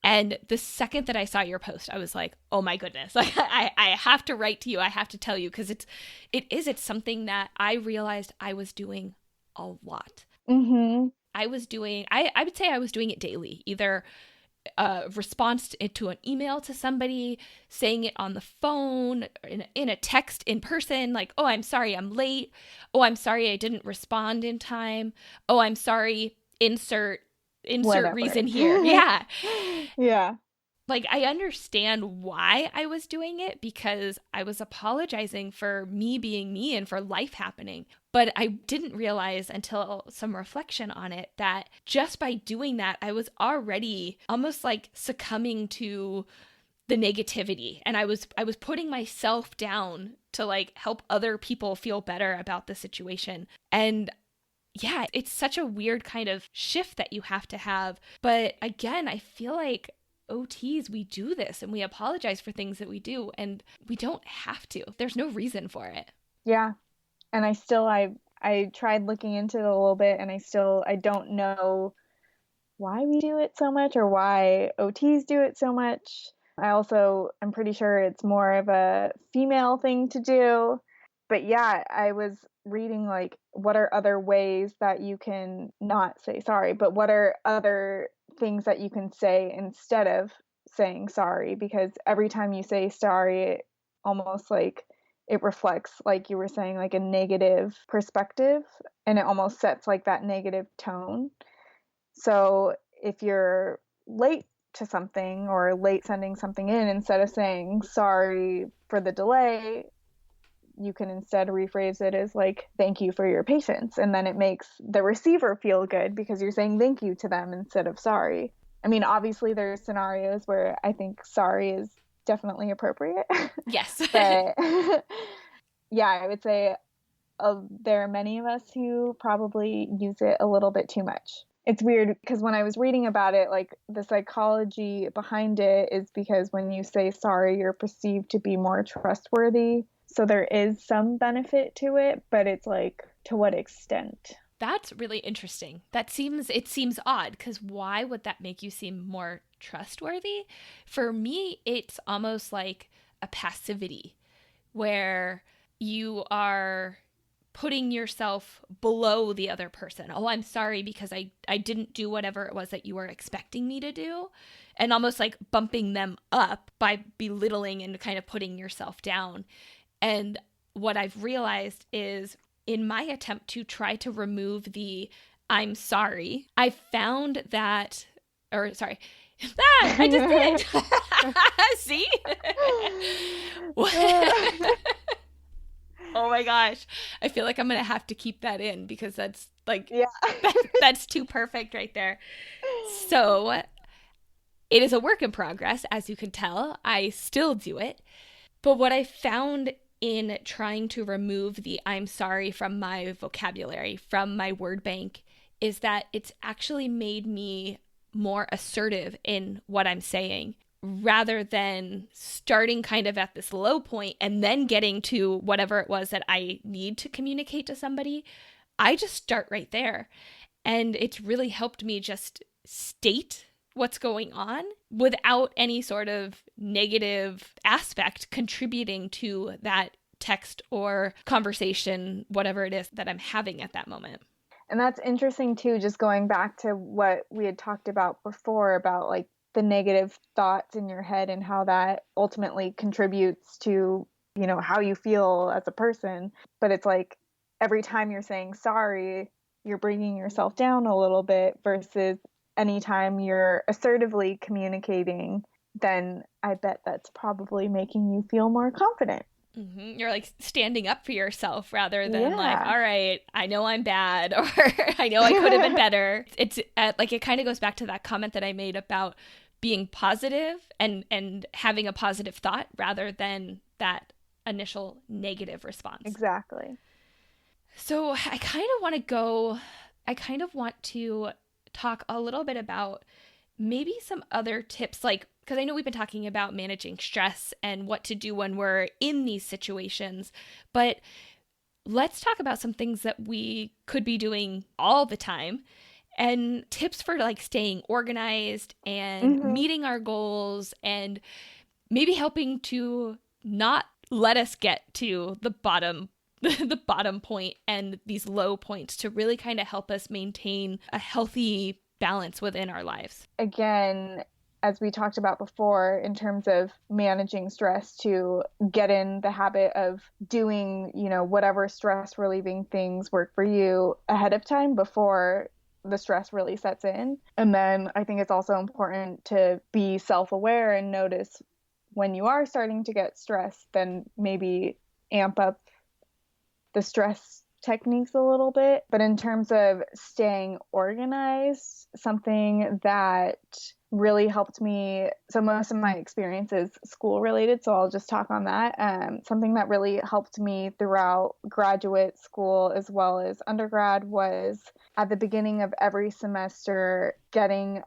Speaker 1: And the second that I saw your post, I was like, oh my goodness, like I have to write to you. I have to tell you because it's something that I realized I was doing a lot.
Speaker 2: Mm-hmm.
Speaker 1: I would say I was doing it daily, either a response to an email to somebody, saying it on the phone, in a text in person, like, oh, I'm sorry, I'm late. Oh, I'm sorry, I didn't respond in time. Oh, I'm sorry, insert
Speaker 2: Whatever.
Speaker 1: reason here. Yeah.
Speaker 2: Yeah.
Speaker 1: Like, I understand why I was doing it because I was apologizing for me being me and for life happening. But I didn't realize until some reflection on it that just by doing that, I was already almost like succumbing to the negativity. And I was putting myself down to like help other people feel better about the situation. And yeah, it's such a weird kind of shift that you have to have. But again, I feel like OTs, we do this and we apologize for things that we do, and we don't have to. There's no reason for it.
Speaker 2: Yeah. And I tried looking into it a little bit, and I don't know why we do it so much or why OTs do it so much. I'm pretty sure it's more of a female thing to do. But yeah, I was reading like what are other ways that you can not say sorry, but what are other things that you can say instead of saying sorry, because every time you say sorry, it almost like it reflects, like you were saying, like a negative perspective, and it almost sets like that negative tone. So if you're late to something or late sending something in, instead of saying sorry for the delay, you can instead rephrase it as like, thank you for your patience. And then it makes the receiver feel good because you're saying thank you to them instead of sorry. I mean, obviously there's scenarios where I think sorry is definitely appropriate.
Speaker 1: Yes.
Speaker 2: But yeah, I would say there are many of us who probably use it a little bit too much. It's weird because when I was reading about it, like the psychology behind it is because when you say sorry, you're perceived to be more trustworthy. So there is some benefit to it, but it's like, to what extent?
Speaker 1: That's really interesting. It seems odd because why would that make you seem more trustworthy? For me, it's almost like a passivity where you are putting yourself below the other person. Oh, I'm sorry because I didn't do whatever it was that you were expecting me to do. And almost like bumping them up by belittling and kind of putting yourself down. And what I've realized is in my attempt to try to remove the I'm sorry, I found that, or sorry, I just did it. See? Oh my gosh. I feel like I'm going to have to keep that in because that's like,
Speaker 2: Yeah.
Speaker 1: that's too perfect right there. So it is a work in progress, as you can tell. I still do it. But what I found in trying to remove the I'm sorry from my vocabulary, from my word bank, is that it's actually made me more assertive in what I'm saying rather than starting kind of at this low point and then getting to whatever it was that I need to communicate to somebody. I just start right there. And it's really helped me just state what's going on without any sort of negative aspect contributing to that text or conversation, whatever it is that I'm having at that moment.
Speaker 2: And that's interesting too, just going back to what we had talked about before about like the negative thoughts in your head and how that ultimately contributes to, how you feel as a person. But it's like every time you're saying sorry, you're bringing yourself down a little bit versus anytime you're assertively communicating, then I bet that's probably making you feel more confident.
Speaker 1: Mm-hmm. You're like standing up for yourself rather than like,
Speaker 2: Yeah.
Speaker 1: all right, I know I'm bad or I know I could have been better. It's like it kind of goes back to that comment that I made about being positive and having a positive thought rather than that initial negative response.
Speaker 2: Exactly.
Speaker 1: So I kind of want to talk a little bit about maybe some other tips, like, because I know we've been talking about managing stress and what to do when we're in these situations, but let's talk about some things that we could be doing all the time and tips for like staying organized and
Speaker 2: Hmm.
Speaker 1: meeting our goals and maybe helping to not let us get to the bottom the bottom point and these low points to really kind of help us maintain a healthy balance within our lives.
Speaker 2: Again, as we talked about before, in terms of managing stress, to get in the habit of doing, whatever stress relieving things work for you ahead of time before the stress really sets in. And then I think it's also important to be self aware and notice when you are starting to get stressed, then maybe amp up the stress techniques a little bit. But in terms of staying organized, something that really helped me, so most of my experience is school related, so I'll just talk on that. Something that really helped me throughout graduate school as well as undergrad was at the beginning of every semester getting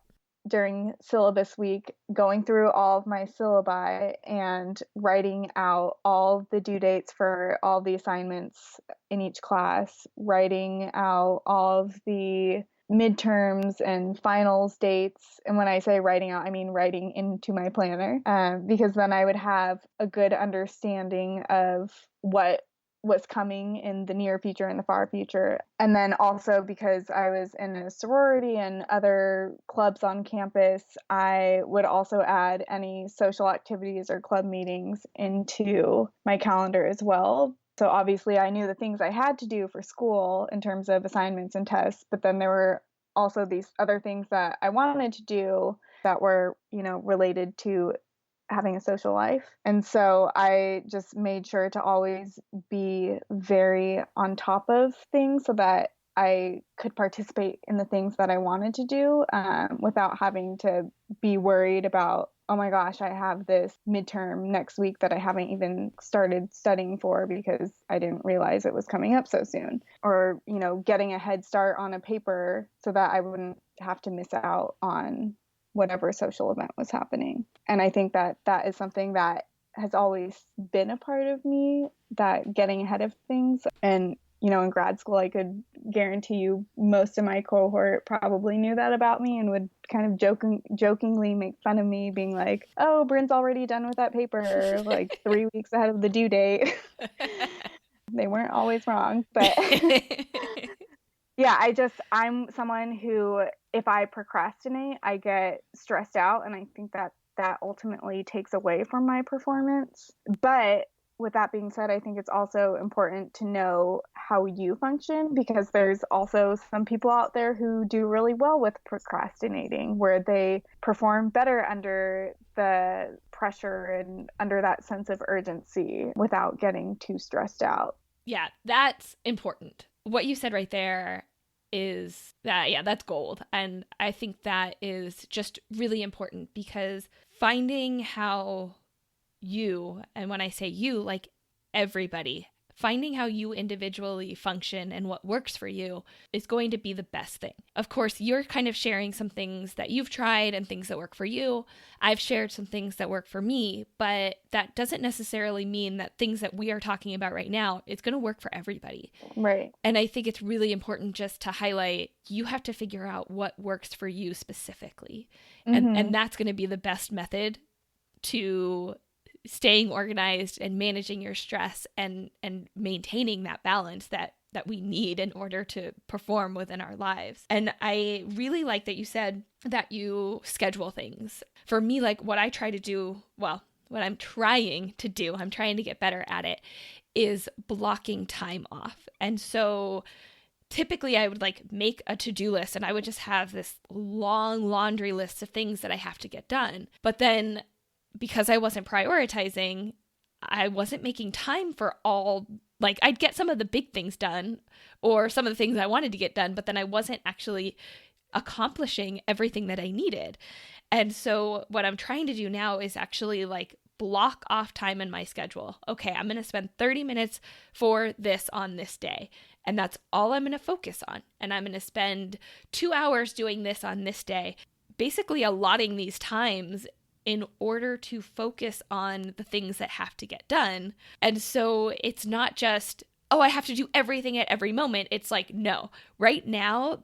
Speaker 2: during syllabus week, going through all of my syllabi and writing out all the due dates for all the assignments in each class, writing out all of the midterms and finals dates. And when I say writing out, I mean writing into my planner, because then I would have a good understanding of what was coming in the near future and the far future. And then also because I was in a sorority and other clubs on campus, I would also add any social activities or club meetings into my calendar as well. So obviously I knew the things I had to do for school in terms of assignments and tests, but then there were also these other things that I wanted to do that were, related to having a social life. And so I just made sure to always be very on top of things so that I could participate in the things that I wanted to do without having to be worried about, oh my gosh, I have this midterm next week that I haven't even started studying for because I didn't realize it was coming up so soon. Or, getting a head start on a paper so that I wouldn't have to miss out on whatever social event was happening. And I think that that is something that has always been a part of me, that getting ahead of things. And, in grad school, I could guarantee you most of my cohort probably knew that about me and would kind of jokingly make fun of me, being like, oh, Brynne's already done with that paper, like 3 weeks ahead of the due date. They weren't always wrong, but yeah, I'm someone who, if I procrastinate, I get stressed out. And I think that that ultimately takes away from my performance. But with that being said, I think it's also important to know how you function, because there's also some people out there who do really well with procrastinating, where they perform better under the pressure and under that sense of urgency without getting too stressed out.
Speaker 1: Yeah, that's important. What you said right there is that, yeah, that's gold. And I think that is just really important, because finding how you, and when I say you, like everybody, finding how you individually function and what works for you is going to be the best thing. Of course, you're kind of sharing some things that you've tried and things that work for you. I've shared some things that work for me, but that doesn't necessarily mean that things that we are talking about right now, it's going to work for everybody.
Speaker 2: Right.
Speaker 1: And I think it's really important just to highlight, you have to figure out what works for you specifically.
Speaker 2: Mm-hmm.
Speaker 1: And that's going to be the best method to staying organized and managing your stress and maintaining that balance that we need in order to perform within our lives. And I really like that you said that you schedule things. For me, like what I try to do, well, what I'm trying to do, I'm trying to get better at it, is blocking time off. And so typically I would like make a to-do list and I would just have this long laundry list of things that I have to get done. But then because I wasn't prioritizing, I wasn't making time for all, like I'd get some of the big things done or some of the things I wanted to get done, but then I wasn't actually accomplishing everything that I needed. And so what I'm trying to do now is actually like block off time in my schedule. Okay, I'm going to spend 30 minutes for this on this day. And that's all I'm going to focus on. And I'm going to spend 2 hours doing this on this day, basically allotting these times in order to focus on the things that have to get done. And so it's not just, oh, I have to do everything at every moment. It's like, no, right now,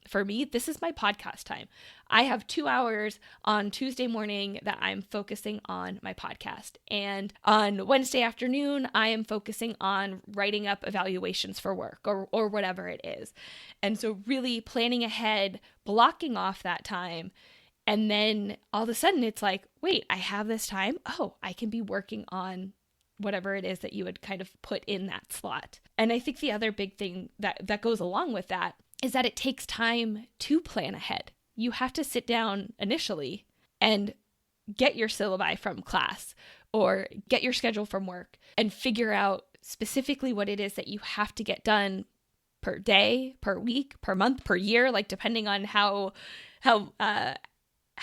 Speaker 1: for me, this is my podcast time. I have 2 hours on Tuesday morning that I'm focusing on my podcast. And on Wednesday afternoon, I am focusing on writing up evaluations for work or whatever it is. And so really planning ahead, blocking off that time. And then all of a sudden it's like, wait, I have this time. Oh, I can be working on whatever it is that you would kind of put in that slot. And I think the other big thing that goes along with that is that it takes time to plan ahead. You have to sit down initially and get your syllabi from class or get your schedule from work and figure out specifically what it is that you have to get done per day, per week, per month, per year, like depending on how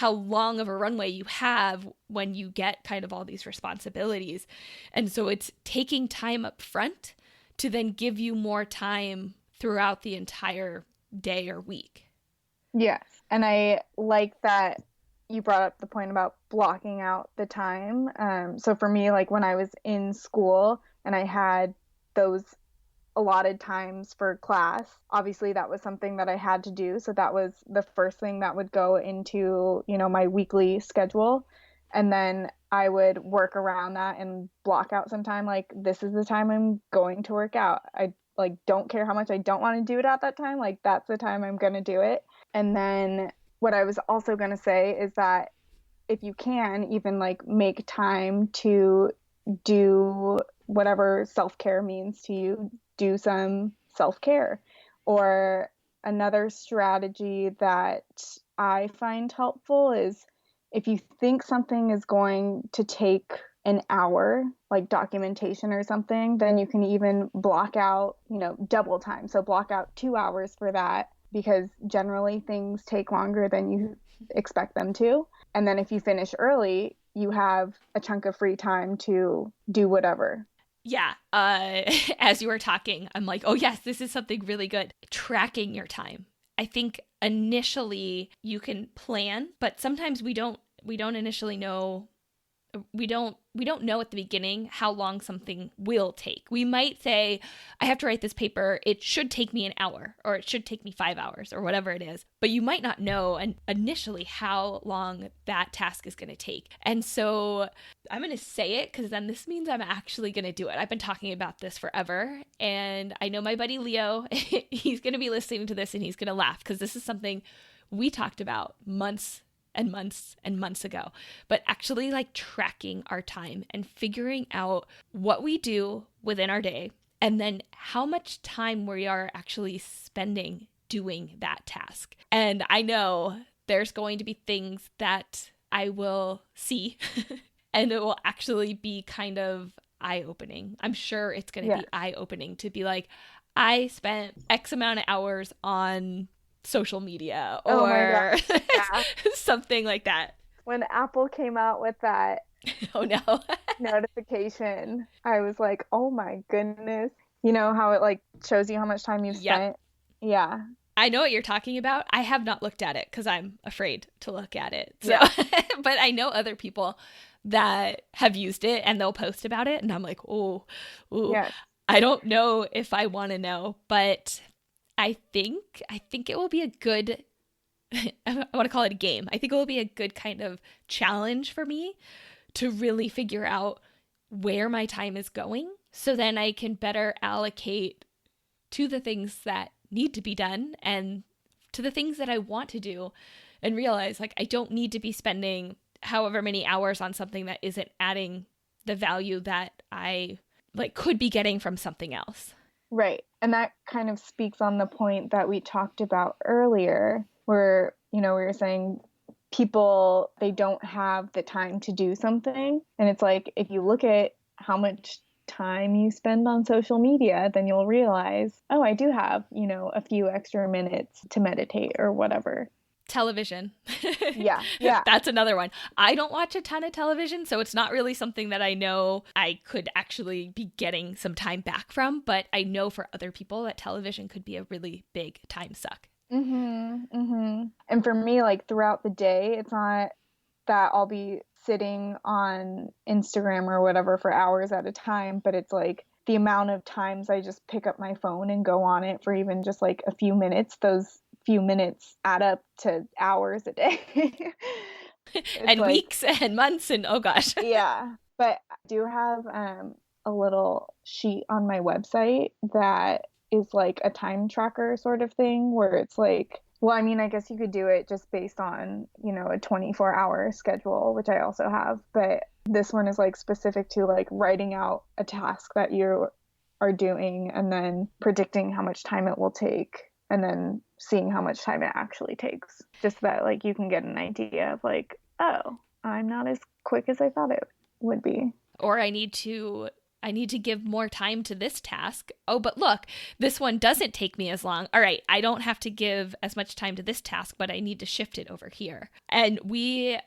Speaker 1: long of a runway you have when you get kind of all these responsibilities. And so it's taking time up front to then give you more time throughout the entire day or week.
Speaker 2: Yes. And I like that you brought up the point about blocking out the time. So for me, like when I was in school and I had those allotted times for class, obviously that was something that I had to do. So that was the first thing that would go into, my weekly schedule. And then I would work around that and block out some time. Like, this is the time I'm going to work out. I don't care how much I don't want to do it at that time. Like, that's the time I'm going to do it. And then what I was also going to say is that if you can even like make time to do whatever self-care means to you, do some self-care. Or another strategy that I find helpful is if you think something is going to take an hour, like documentation or something, then you can even block out, double time. So block out 2 hours for that, because generally things take longer than you expect them to. And then if you finish early, you have a chunk of free time to do whatever.
Speaker 1: Yeah. As you were talking, I'm like, oh, yes, this is something really good. Tracking your time. I think initially you can plan, but sometimes we don't initially know. We don't know at the beginning how long something will take. We might say, I have to write this paper. It should take me an hour, or it should take me 5 hours, or whatever it is. But you might not know initially how long that task is going to take. And so I'm going to say it, because then this means I'm actually going to do it. I've been talking about this forever. And I know my buddy Leo, he's going to be listening to this and he's going to laugh, because this is something we talked about months and months and months ago, but actually like tracking our time and figuring out what we do within our day, and then how much time we are actually spending doing that task. And I know there's going to be things that I will see and it will actually be kind of eye-opening. I'm sure it's going to be eye-opening to be like, I spent X amount of hours on social media or something like that.
Speaker 2: When Apple came out with that
Speaker 1: oh no
Speaker 2: notification, I was like, oh my goodness. You know how it like shows you how much time you've spent? Yeah.
Speaker 1: I know what you're talking about. I have not looked at it because I'm afraid to look at it. So, but I know other people that have used it and they'll post about it. And I'm like, oh, yes. I don't know if I want to know, but I think it will be a good, I want to call it a game. I think it will be a good kind of challenge for me to really figure out where my time is going, so then I can better allocate to the things that need to be done and to the things that I want to do, and realize like I don't need to be spending however many hours on something that isn't adding the value that I like could be getting from something else.
Speaker 2: Right. And that kind of speaks on the point that we talked about earlier, where, we were saying people, they don't have the time to do something. And it's like, if you look at how much time you spend on social media, then you'll realize, oh, I do have, a few extra minutes to meditate or whatever.
Speaker 1: Television.
Speaker 2: Yeah.
Speaker 1: That's another one. I don't watch a ton of television, so it's not really something that I know I could actually be getting some time back from, but I know for other people that television could be a really big time suck.
Speaker 2: And for me, like throughout the day, it's not that I'll be sitting on Instagram or whatever for hours at a time, but it's like the amount of times I just pick up my phone and go on it for even just like a few minutes, those few minutes add up to hours a day.
Speaker 1: And like, weeks and months and oh gosh.
Speaker 2: Yeah. But I do have a little sheet on my website that is like a time tracker sort of thing, where it's like, well, I mean, I guess you could do it just based on, a 24-hour schedule, which I also have. But this one is like specific to like writing out a task that you are doing and then predicting how much time it will take, and then seeing how much time it actually takes, just so that like you can get an idea of like, oh, I'm not as quick as I thought it would be.
Speaker 1: Or I need to give more time to this task. Oh, but look, this one doesn't take me as long. All right, I don't have to give as much time to this task, but I need to shift it over here. And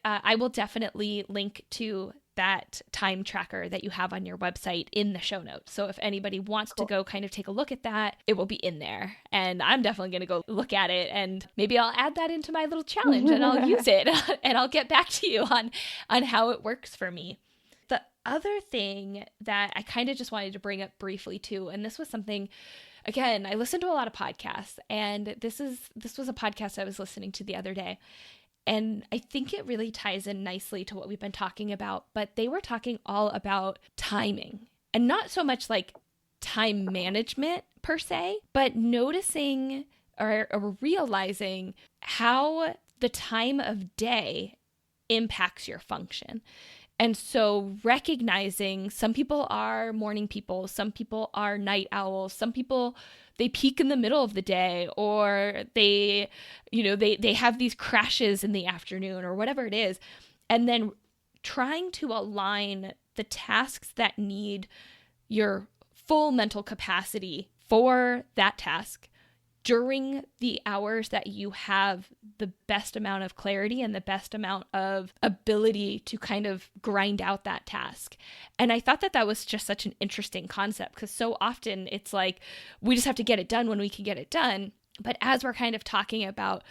Speaker 1: I will definitely link to that time tracker that you have on your website in the show notes. So if anybody wants to go kind of take a look at that, it will be in there. And I'm definitely going to go look at it, and maybe I'll add that into my little challenge and I'll use it and I'll get back to you on how it works for me. The other thing that I kind of just wanted to bring up briefly too, and this was something, again, I listen to a lot of podcasts, and this was a podcast I was listening to the other day. And I think it really ties in nicely to what we've been talking about, but they were talking all about timing, and not so much like time management per se, but noticing or realizing how the time of day impacts your function. And so recognizing some people are morning people, some people are night owls, some people, they peak in the middle of the day, or they have these crashes in the afternoon or whatever it is. and then trying to align the tasks that need your full mental capacity for that task during the hours that you have the best amount of clarity and the best amount of ability to kind of grind out that task. And I thought that that was just such an interesting concept, because so often it's like we just have to get it done when we can get it done. But as we're kind of talking about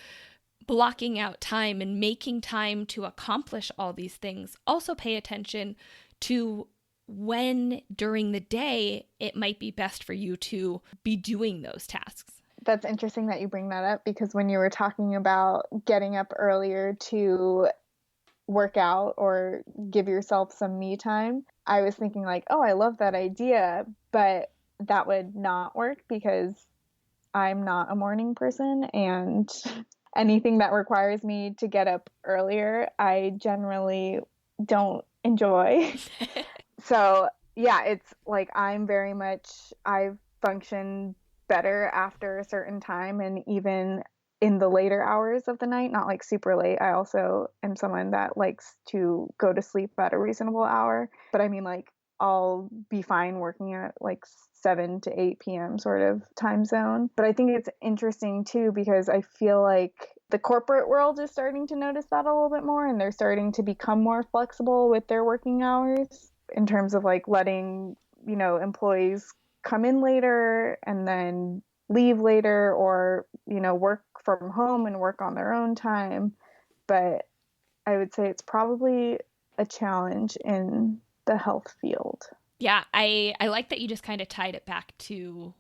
Speaker 1: blocking out time and making time to accomplish all these things, also pay attention to when during the day it might be best for you to be doing those tasks.
Speaker 2: That's interesting that you bring that up, because when you were talking about getting up earlier to work out or give yourself some me time, I was thinking like, oh, I love that idea, but that would not work because I'm not a morning person, and anything that requires me to get up earlier, I generally don't enjoy. So yeah, it's like I function better after a certain time, and even in the later hours of the night, not like super late. I also am someone that likes to go to sleep at a reasonable hour. But I mean, like, I'll be fine working at like 7 to 8 p.m. sort of time zone. But I think it's interesting too, because I feel like the corporate world is starting to notice that a little bit more, and they're starting to become more flexible with their working hours in terms of like letting, employees come in later and then leave later, or, work from home and work on their own time. But I would say it's probably a challenge in the health field.
Speaker 1: Yeah, I like that you just kind of tied it back to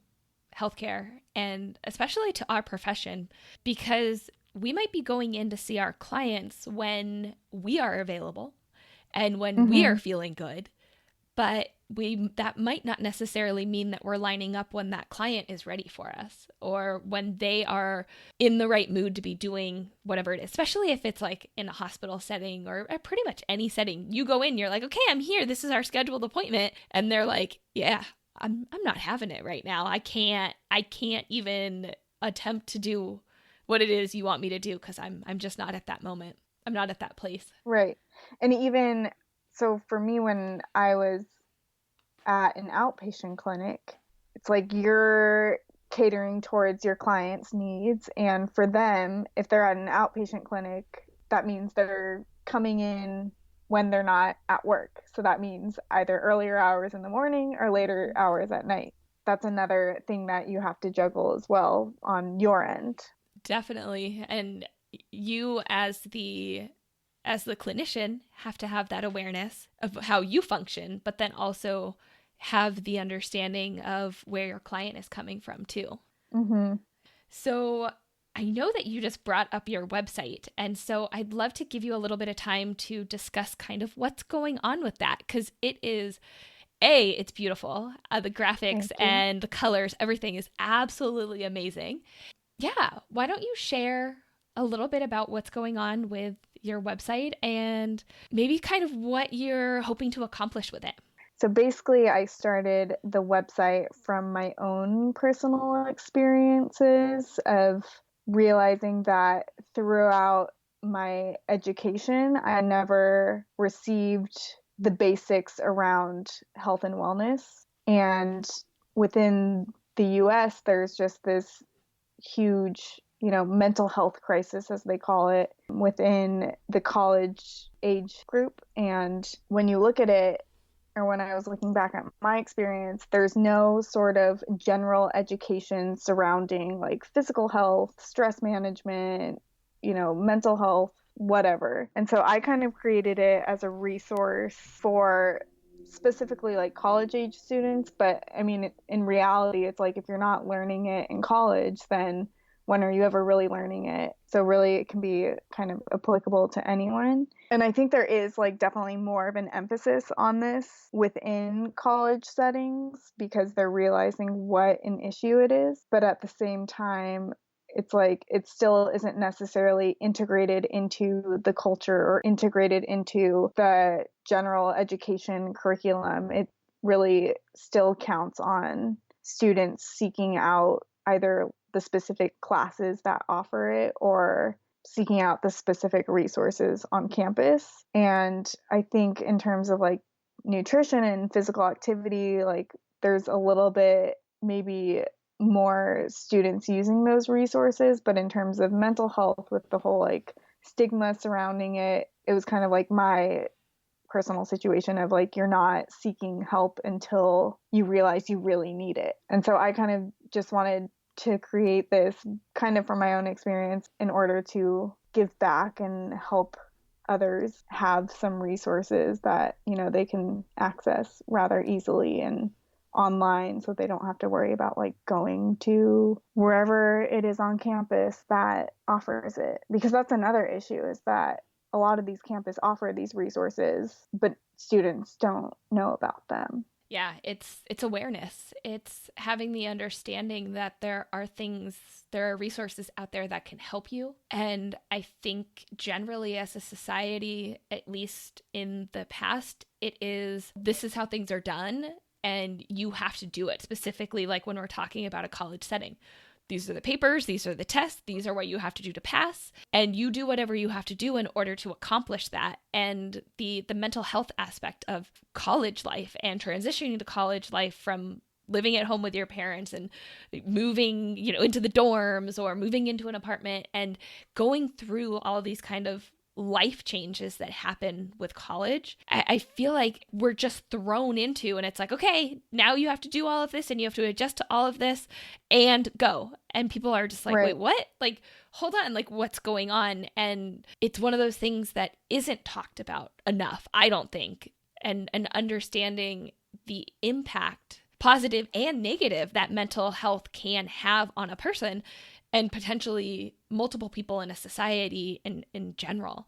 Speaker 1: healthcare, and especially to our profession, because we might be going in to see our clients when we are available and when we are feeling good, but that might not necessarily mean that we're lining up when that client is ready for us, or when they are in the right mood to be doing whatever it is, especially if it's like in a hospital setting or pretty much any setting. You go in, you're like, okay, I'm here, this is our scheduled appointment, and they're like, yeah, I'm not having it right now. I can't even attempt to do what it is you want me to do, because I'm just not at that moment. I'm not at that place.
Speaker 2: Right. And even so, for me, when I was at an outpatient clinic, it's like you're catering towards your client's needs. And for them, if they're at an outpatient clinic, that means they're coming in when they're not at work. So that means either earlier hours in the morning or later hours at night. That's another thing that you have to juggle as well on your end.
Speaker 1: Definitely. And you as the clinician have to have that awareness of how you function, but then also have the understanding of where your client is coming from too.
Speaker 2: Mm-hmm.
Speaker 1: So I know that you just brought up your website, and so I'd love to give you a little bit of time to discuss kind of what's going on with that, because it is it's beautiful. The graphics and the colors, everything is absolutely amazing. Yeah, why don't you share a little bit about what's going on with your website and maybe kind of what you're hoping to accomplish with it?
Speaker 2: So basically, I started the website from my own personal experiences of realizing that throughout my education, I never received the basics around health and wellness. And within the US, there's just this huge, mental health crisis, as they call it, within the college age group. And when you look at it, or when I was looking back at my experience, there's no sort of general education surrounding like physical health, stress management, mental health, whatever. And so I kind of created it as a resource for specifically like college age students. But I mean, in reality, it's like if you're not learning it in college, then when are you ever really learning it? So really it can be kind of applicable to anyone. And I think there is like definitely more of an emphasis on this within college settings, because they're realizing what an issue it is. But at the same time, it's like it still isn't necessarily integrated into the culture or integrated into the general education curriculum. It really still counts on students seeking out either the specific classes that offer it or seeking out the specific resources on campus. And I think in terms of like nutrition and physical activity, like there's a little bit maybe more students using those resources, but in terms of mental health with the whole like stigma surrounding it, it was kind of like my personal situation of like you're not seeking help until you realize you really need it. And so I kind of just wanted to create this kind of from my own experience in order to give back and help others have some resources that, you know, they can access rather easily and online, so they don't have to worry about like going to wherever it is on campus that offers it. Because that's another issue, is that a lot of these campuses offer these resources, but students don't know about them.
Speaker 1: Yeah, it's awareness. It's having the understanding that there are resources out there that can help you. And I think generally as a society, at least in the past, this is how things are done and you have to do it. Specifically, like when we're talking about a college setting. These are the papers, these are the tests, these are what you have to do to pass, and you do whatever you have to do in order to accomplish that. And the mental health aspect of college life and transitioning to college life from living at home with your parents and moving, into the dorms or moving into an apartment and going through all of these kind of life changes that happen with college, I feel like we're just thrown into, and it's like, okay, now you have to do all of this and you have to adjust to all of this and go. And people are just like,
Speaker 2: Right.
Speaker 1: Wait, what? Like, hold on, like what's going on? And it's one of those things that isn't talked about enough, I don't think. And understanding the impact, positive and negative, that mental health can have on a person and potentially multiple people in a society in general.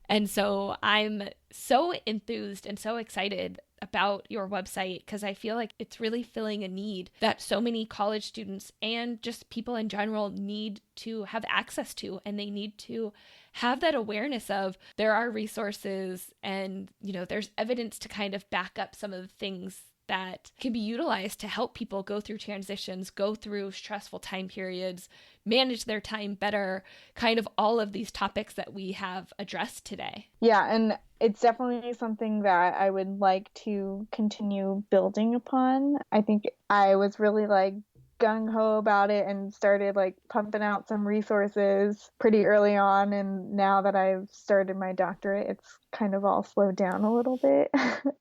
Speaker 1: And so I'm so enthused and so excited about your website because I feel like it's really filling a need that so many college students and just people in general need to have access to, and they need to have that awareness of there are resources and, there's evidence to kind of back up some of the things that can be utilized to help people go through transitions, go through stressful time periods, manage their time better, kind of all of these topics that we have addressed today.
Speaker 2: Yeah, and it's definitely something that I would like to continue building upon. I think I was really like gung-ho about it and started like pumping out some resources pretty early on, and now that I've started my doctorate, it's kind of all slowed down a little bit.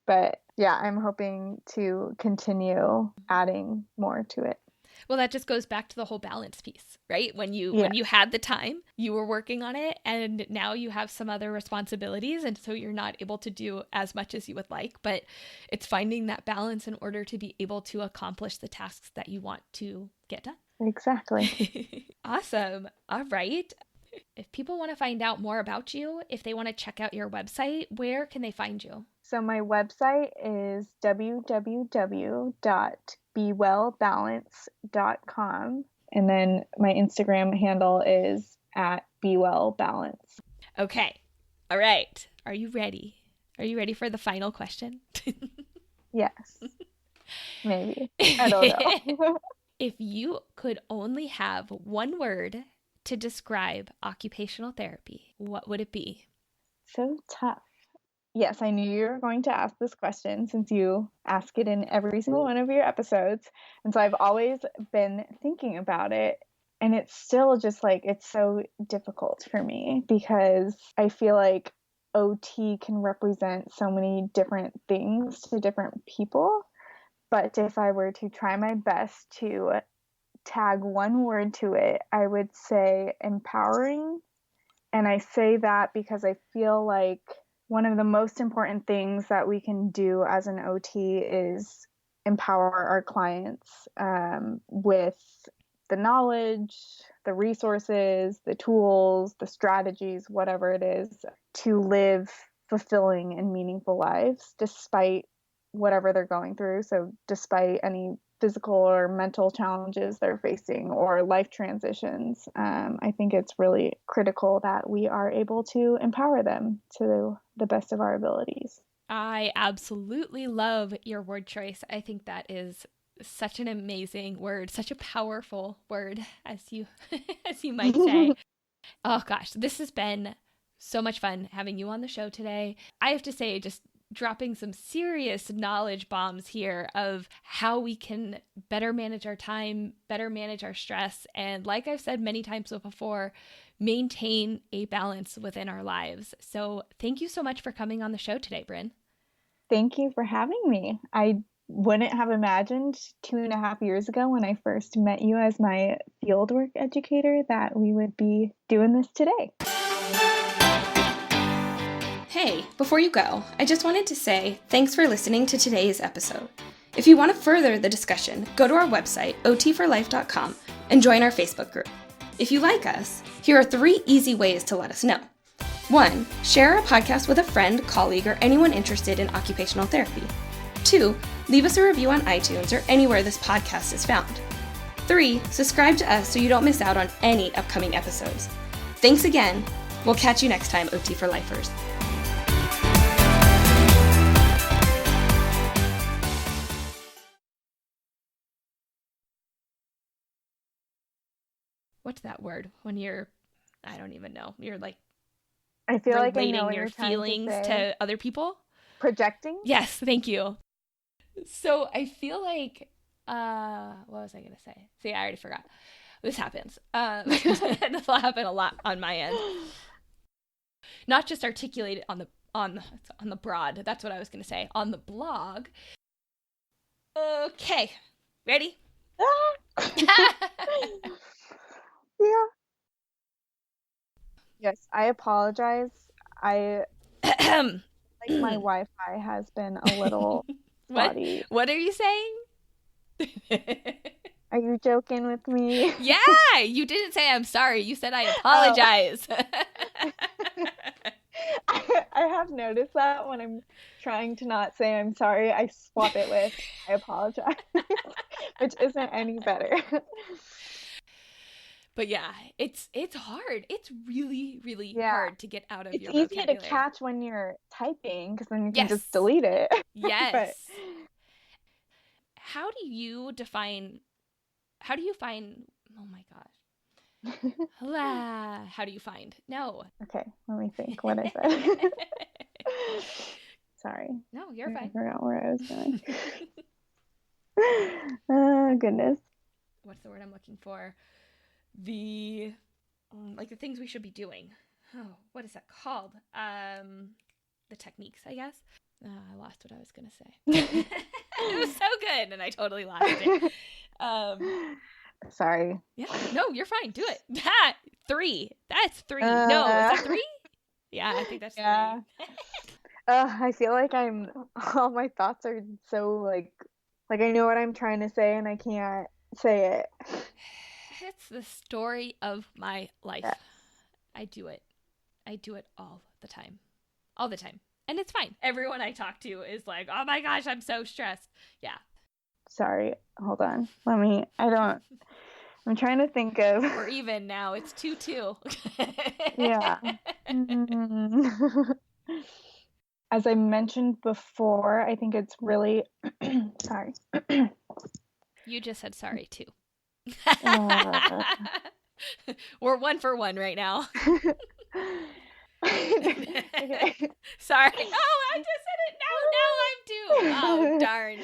Speaker 2: But yeah, I'm hoping to continue adding more to it.
Speaker 1: Well, that just goes back to the whole balance piece, right? When you had the time, you were working on it, and now you have some other responsibilities, and so you're not able to do as much as you would like, but it's finding that balance in order to be able to accomplish the tasks that you want to get done.
Speaker 2: Exactly.
Speaker 1: Awesome. All right. If people want to find out more about you, if they want to check out your website, where can they find you?
Speaker 2: So my website is www.bewellbalance.com. And then my Instagram handle is @bewellbalance.
Speaker 1: Okay. All right. Are you ready? Are you ready for the final question?
Speaker 2: Yes. Maybe. I don't know.
Speaker 1: If you could only have one word to describe occupational therapy, what would it be?
Speaker 2: So tough. Yes, I knew you were going to ask this question since you ask it in every single one of your episodes. And so I've always been thinking about it. And it's still just like, it's so difficult for me because I feel like OT can represent so many different things to different people. But if I were to try my best to tag one word to it, I would say empowering. And I say that because I feel like one of the most important things that we can do as an OT is empower our clients with the knowledge, the resources, the tools, the strategies, whatever it is, to live fulfilling and meaningful lives despite whatever they're going through. So despite any physical or mental challenges they're facing or life transitions, I think it's really critical that we are able to empower them to the best of our abilities.
Speaker 1: I absolutely love your word choice. I think that is such an amazing word, such a powerful word, as you as you might say. Oh gosh, this has been so much fun having you on the show today. I have to say, just dropping some serious knowledge bombs here of how we can better manage our time, better manage our stress, and like I've said many times before, maintain a balance within our lives. So thank you so much for coming on the show today, Brynne.
Speaker 2: Thank you for having me. I wouldn't have imagined 2.5 years ago when I first met you as my fieldwork educator that we would be doing this today.
Speaker 1: Hey, before you go, I just wanted to say thanks for listening to today's episode. If you want to further the discussion, go to our website, otforlife.com, and join our Facebook group. If you like us, here are 3 easy ways to let us know. 1. Share our podcast with a friend, colleague, or anyone interested in occupational therapy. 2. Leave us a review on iTunes or anywhere this podcast is found. 3. Subscribe to us so you don't miss out on any upcoming episodes. Thanks again. We'll catch you next time, OT for Lifers. What's that word when you're, I don't even know, you're like
Speaker 2: I feel like I
Speaker 1: relating
Speaker 2: know what
Speaker 1: your
Speaker 2: you're trying
Speaker 1: feelings
Speaker 2: to say.
Speaker 1: to other people?
Speaker 2: Projecting?
Speaker 1: Yes, thank you. So I feel like, what was I going to say? See, I already forgot. This happens. This will happen a lot on my end. Not just articulate it on the broad. That's what I was going to say. On the blog. Okay. Ready?
Speaker 2: Yeah. Yes, I apologize. Like my Wi-Fi has been a little spotty.
Speaker 1: What are you saying?
Speaker 2: Are you joking with me?
Speaker 1: Yeah, you didn't say I'm sorry. You said I apologize.
Speaker 2: I have noticed that when I'm trying to not say I'm sorry, I swap it with I apologize, which isn't any better.
Speaker 1: But yeah, it's hard. It's really, really hard to get out of your
Speaker 2: vocabulary.
Speaker 1: vocabulary.
Speaker 2: It's easy to catch when you're typing because then you can
Speaker 1: Yes.
Speaker 2: just delete it.
Speaker 1: Yes.
Speaker 2: But
Speaker 1: how do you find, oh my gosh. How do you find? No.
Speaker 2: Okay, let me think what I said. Sorry.
Speaker 1: No, you're fine.
Speaker 2: I forgot where I was going. Oh, goodness.
Speaker 1: What's the word I'm looking for? The things we should be doing. Oh, what is that called? The techniques, I guess. I lost what I was going to say. It was so good, and I totally lost it.
Speaker 2: Sorry.
Speaker 1: Yeah, no, you're fine. Do it. 3. That's 3. No, is that 3? Yeah, I think that's 3.
Speaker 2: I feel like all my thoughts are so like I know what I'm trying to say and I can't say it.
Speaker 1: It's the story of my life. Yes. I do it all the time. All the time. And it's fine. Everyone I talk to is like, oh my gosh, I'm so stressed. Yeah.
Speaker 2: Sorry. Hold on. I'm trying to think of.
Speaker 1: We're even now. It's 2-2.
Speaker 2: Yeah. As I mentioned before, I think it's really. Sorry.
Speaker 1: You just said sorry too. We're 1 for 1 right now. Okay. Sorry. Oh, I just said it. Now I'm due. Oh, darn.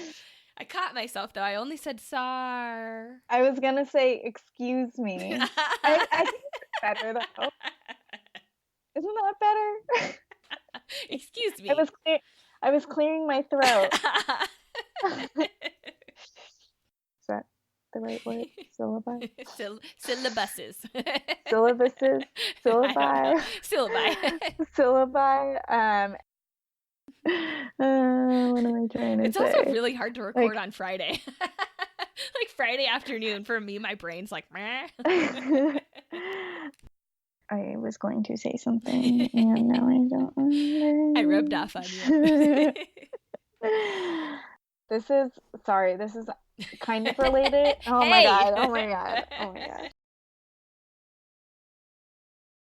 Speaker 1: I caught myself, though. I only said "sar."
Speaker 2: I was going to say, excuse me. I think it's better, though. Isn't that better?
Speaker 1: Excuse me.
Speaker 2: I was clearing my throat. Is that the right word? Syllabi?
Speaker 1: Syllabuses.
Speaker 2: Syllabuses? Syllabi?
Speaker 1: Syllabi.
Speaker 2: Syllabi. What am I trying to say?
Speaker 1: It's also really hard to record on Friday. Like Friday afternoon for me, my brain's like, meh.
Speaker 2: I was going to say something and now I don't remember.
Speaker 1: I rubbed off on you.
Speaker 2: This is kind of related. Oh my god.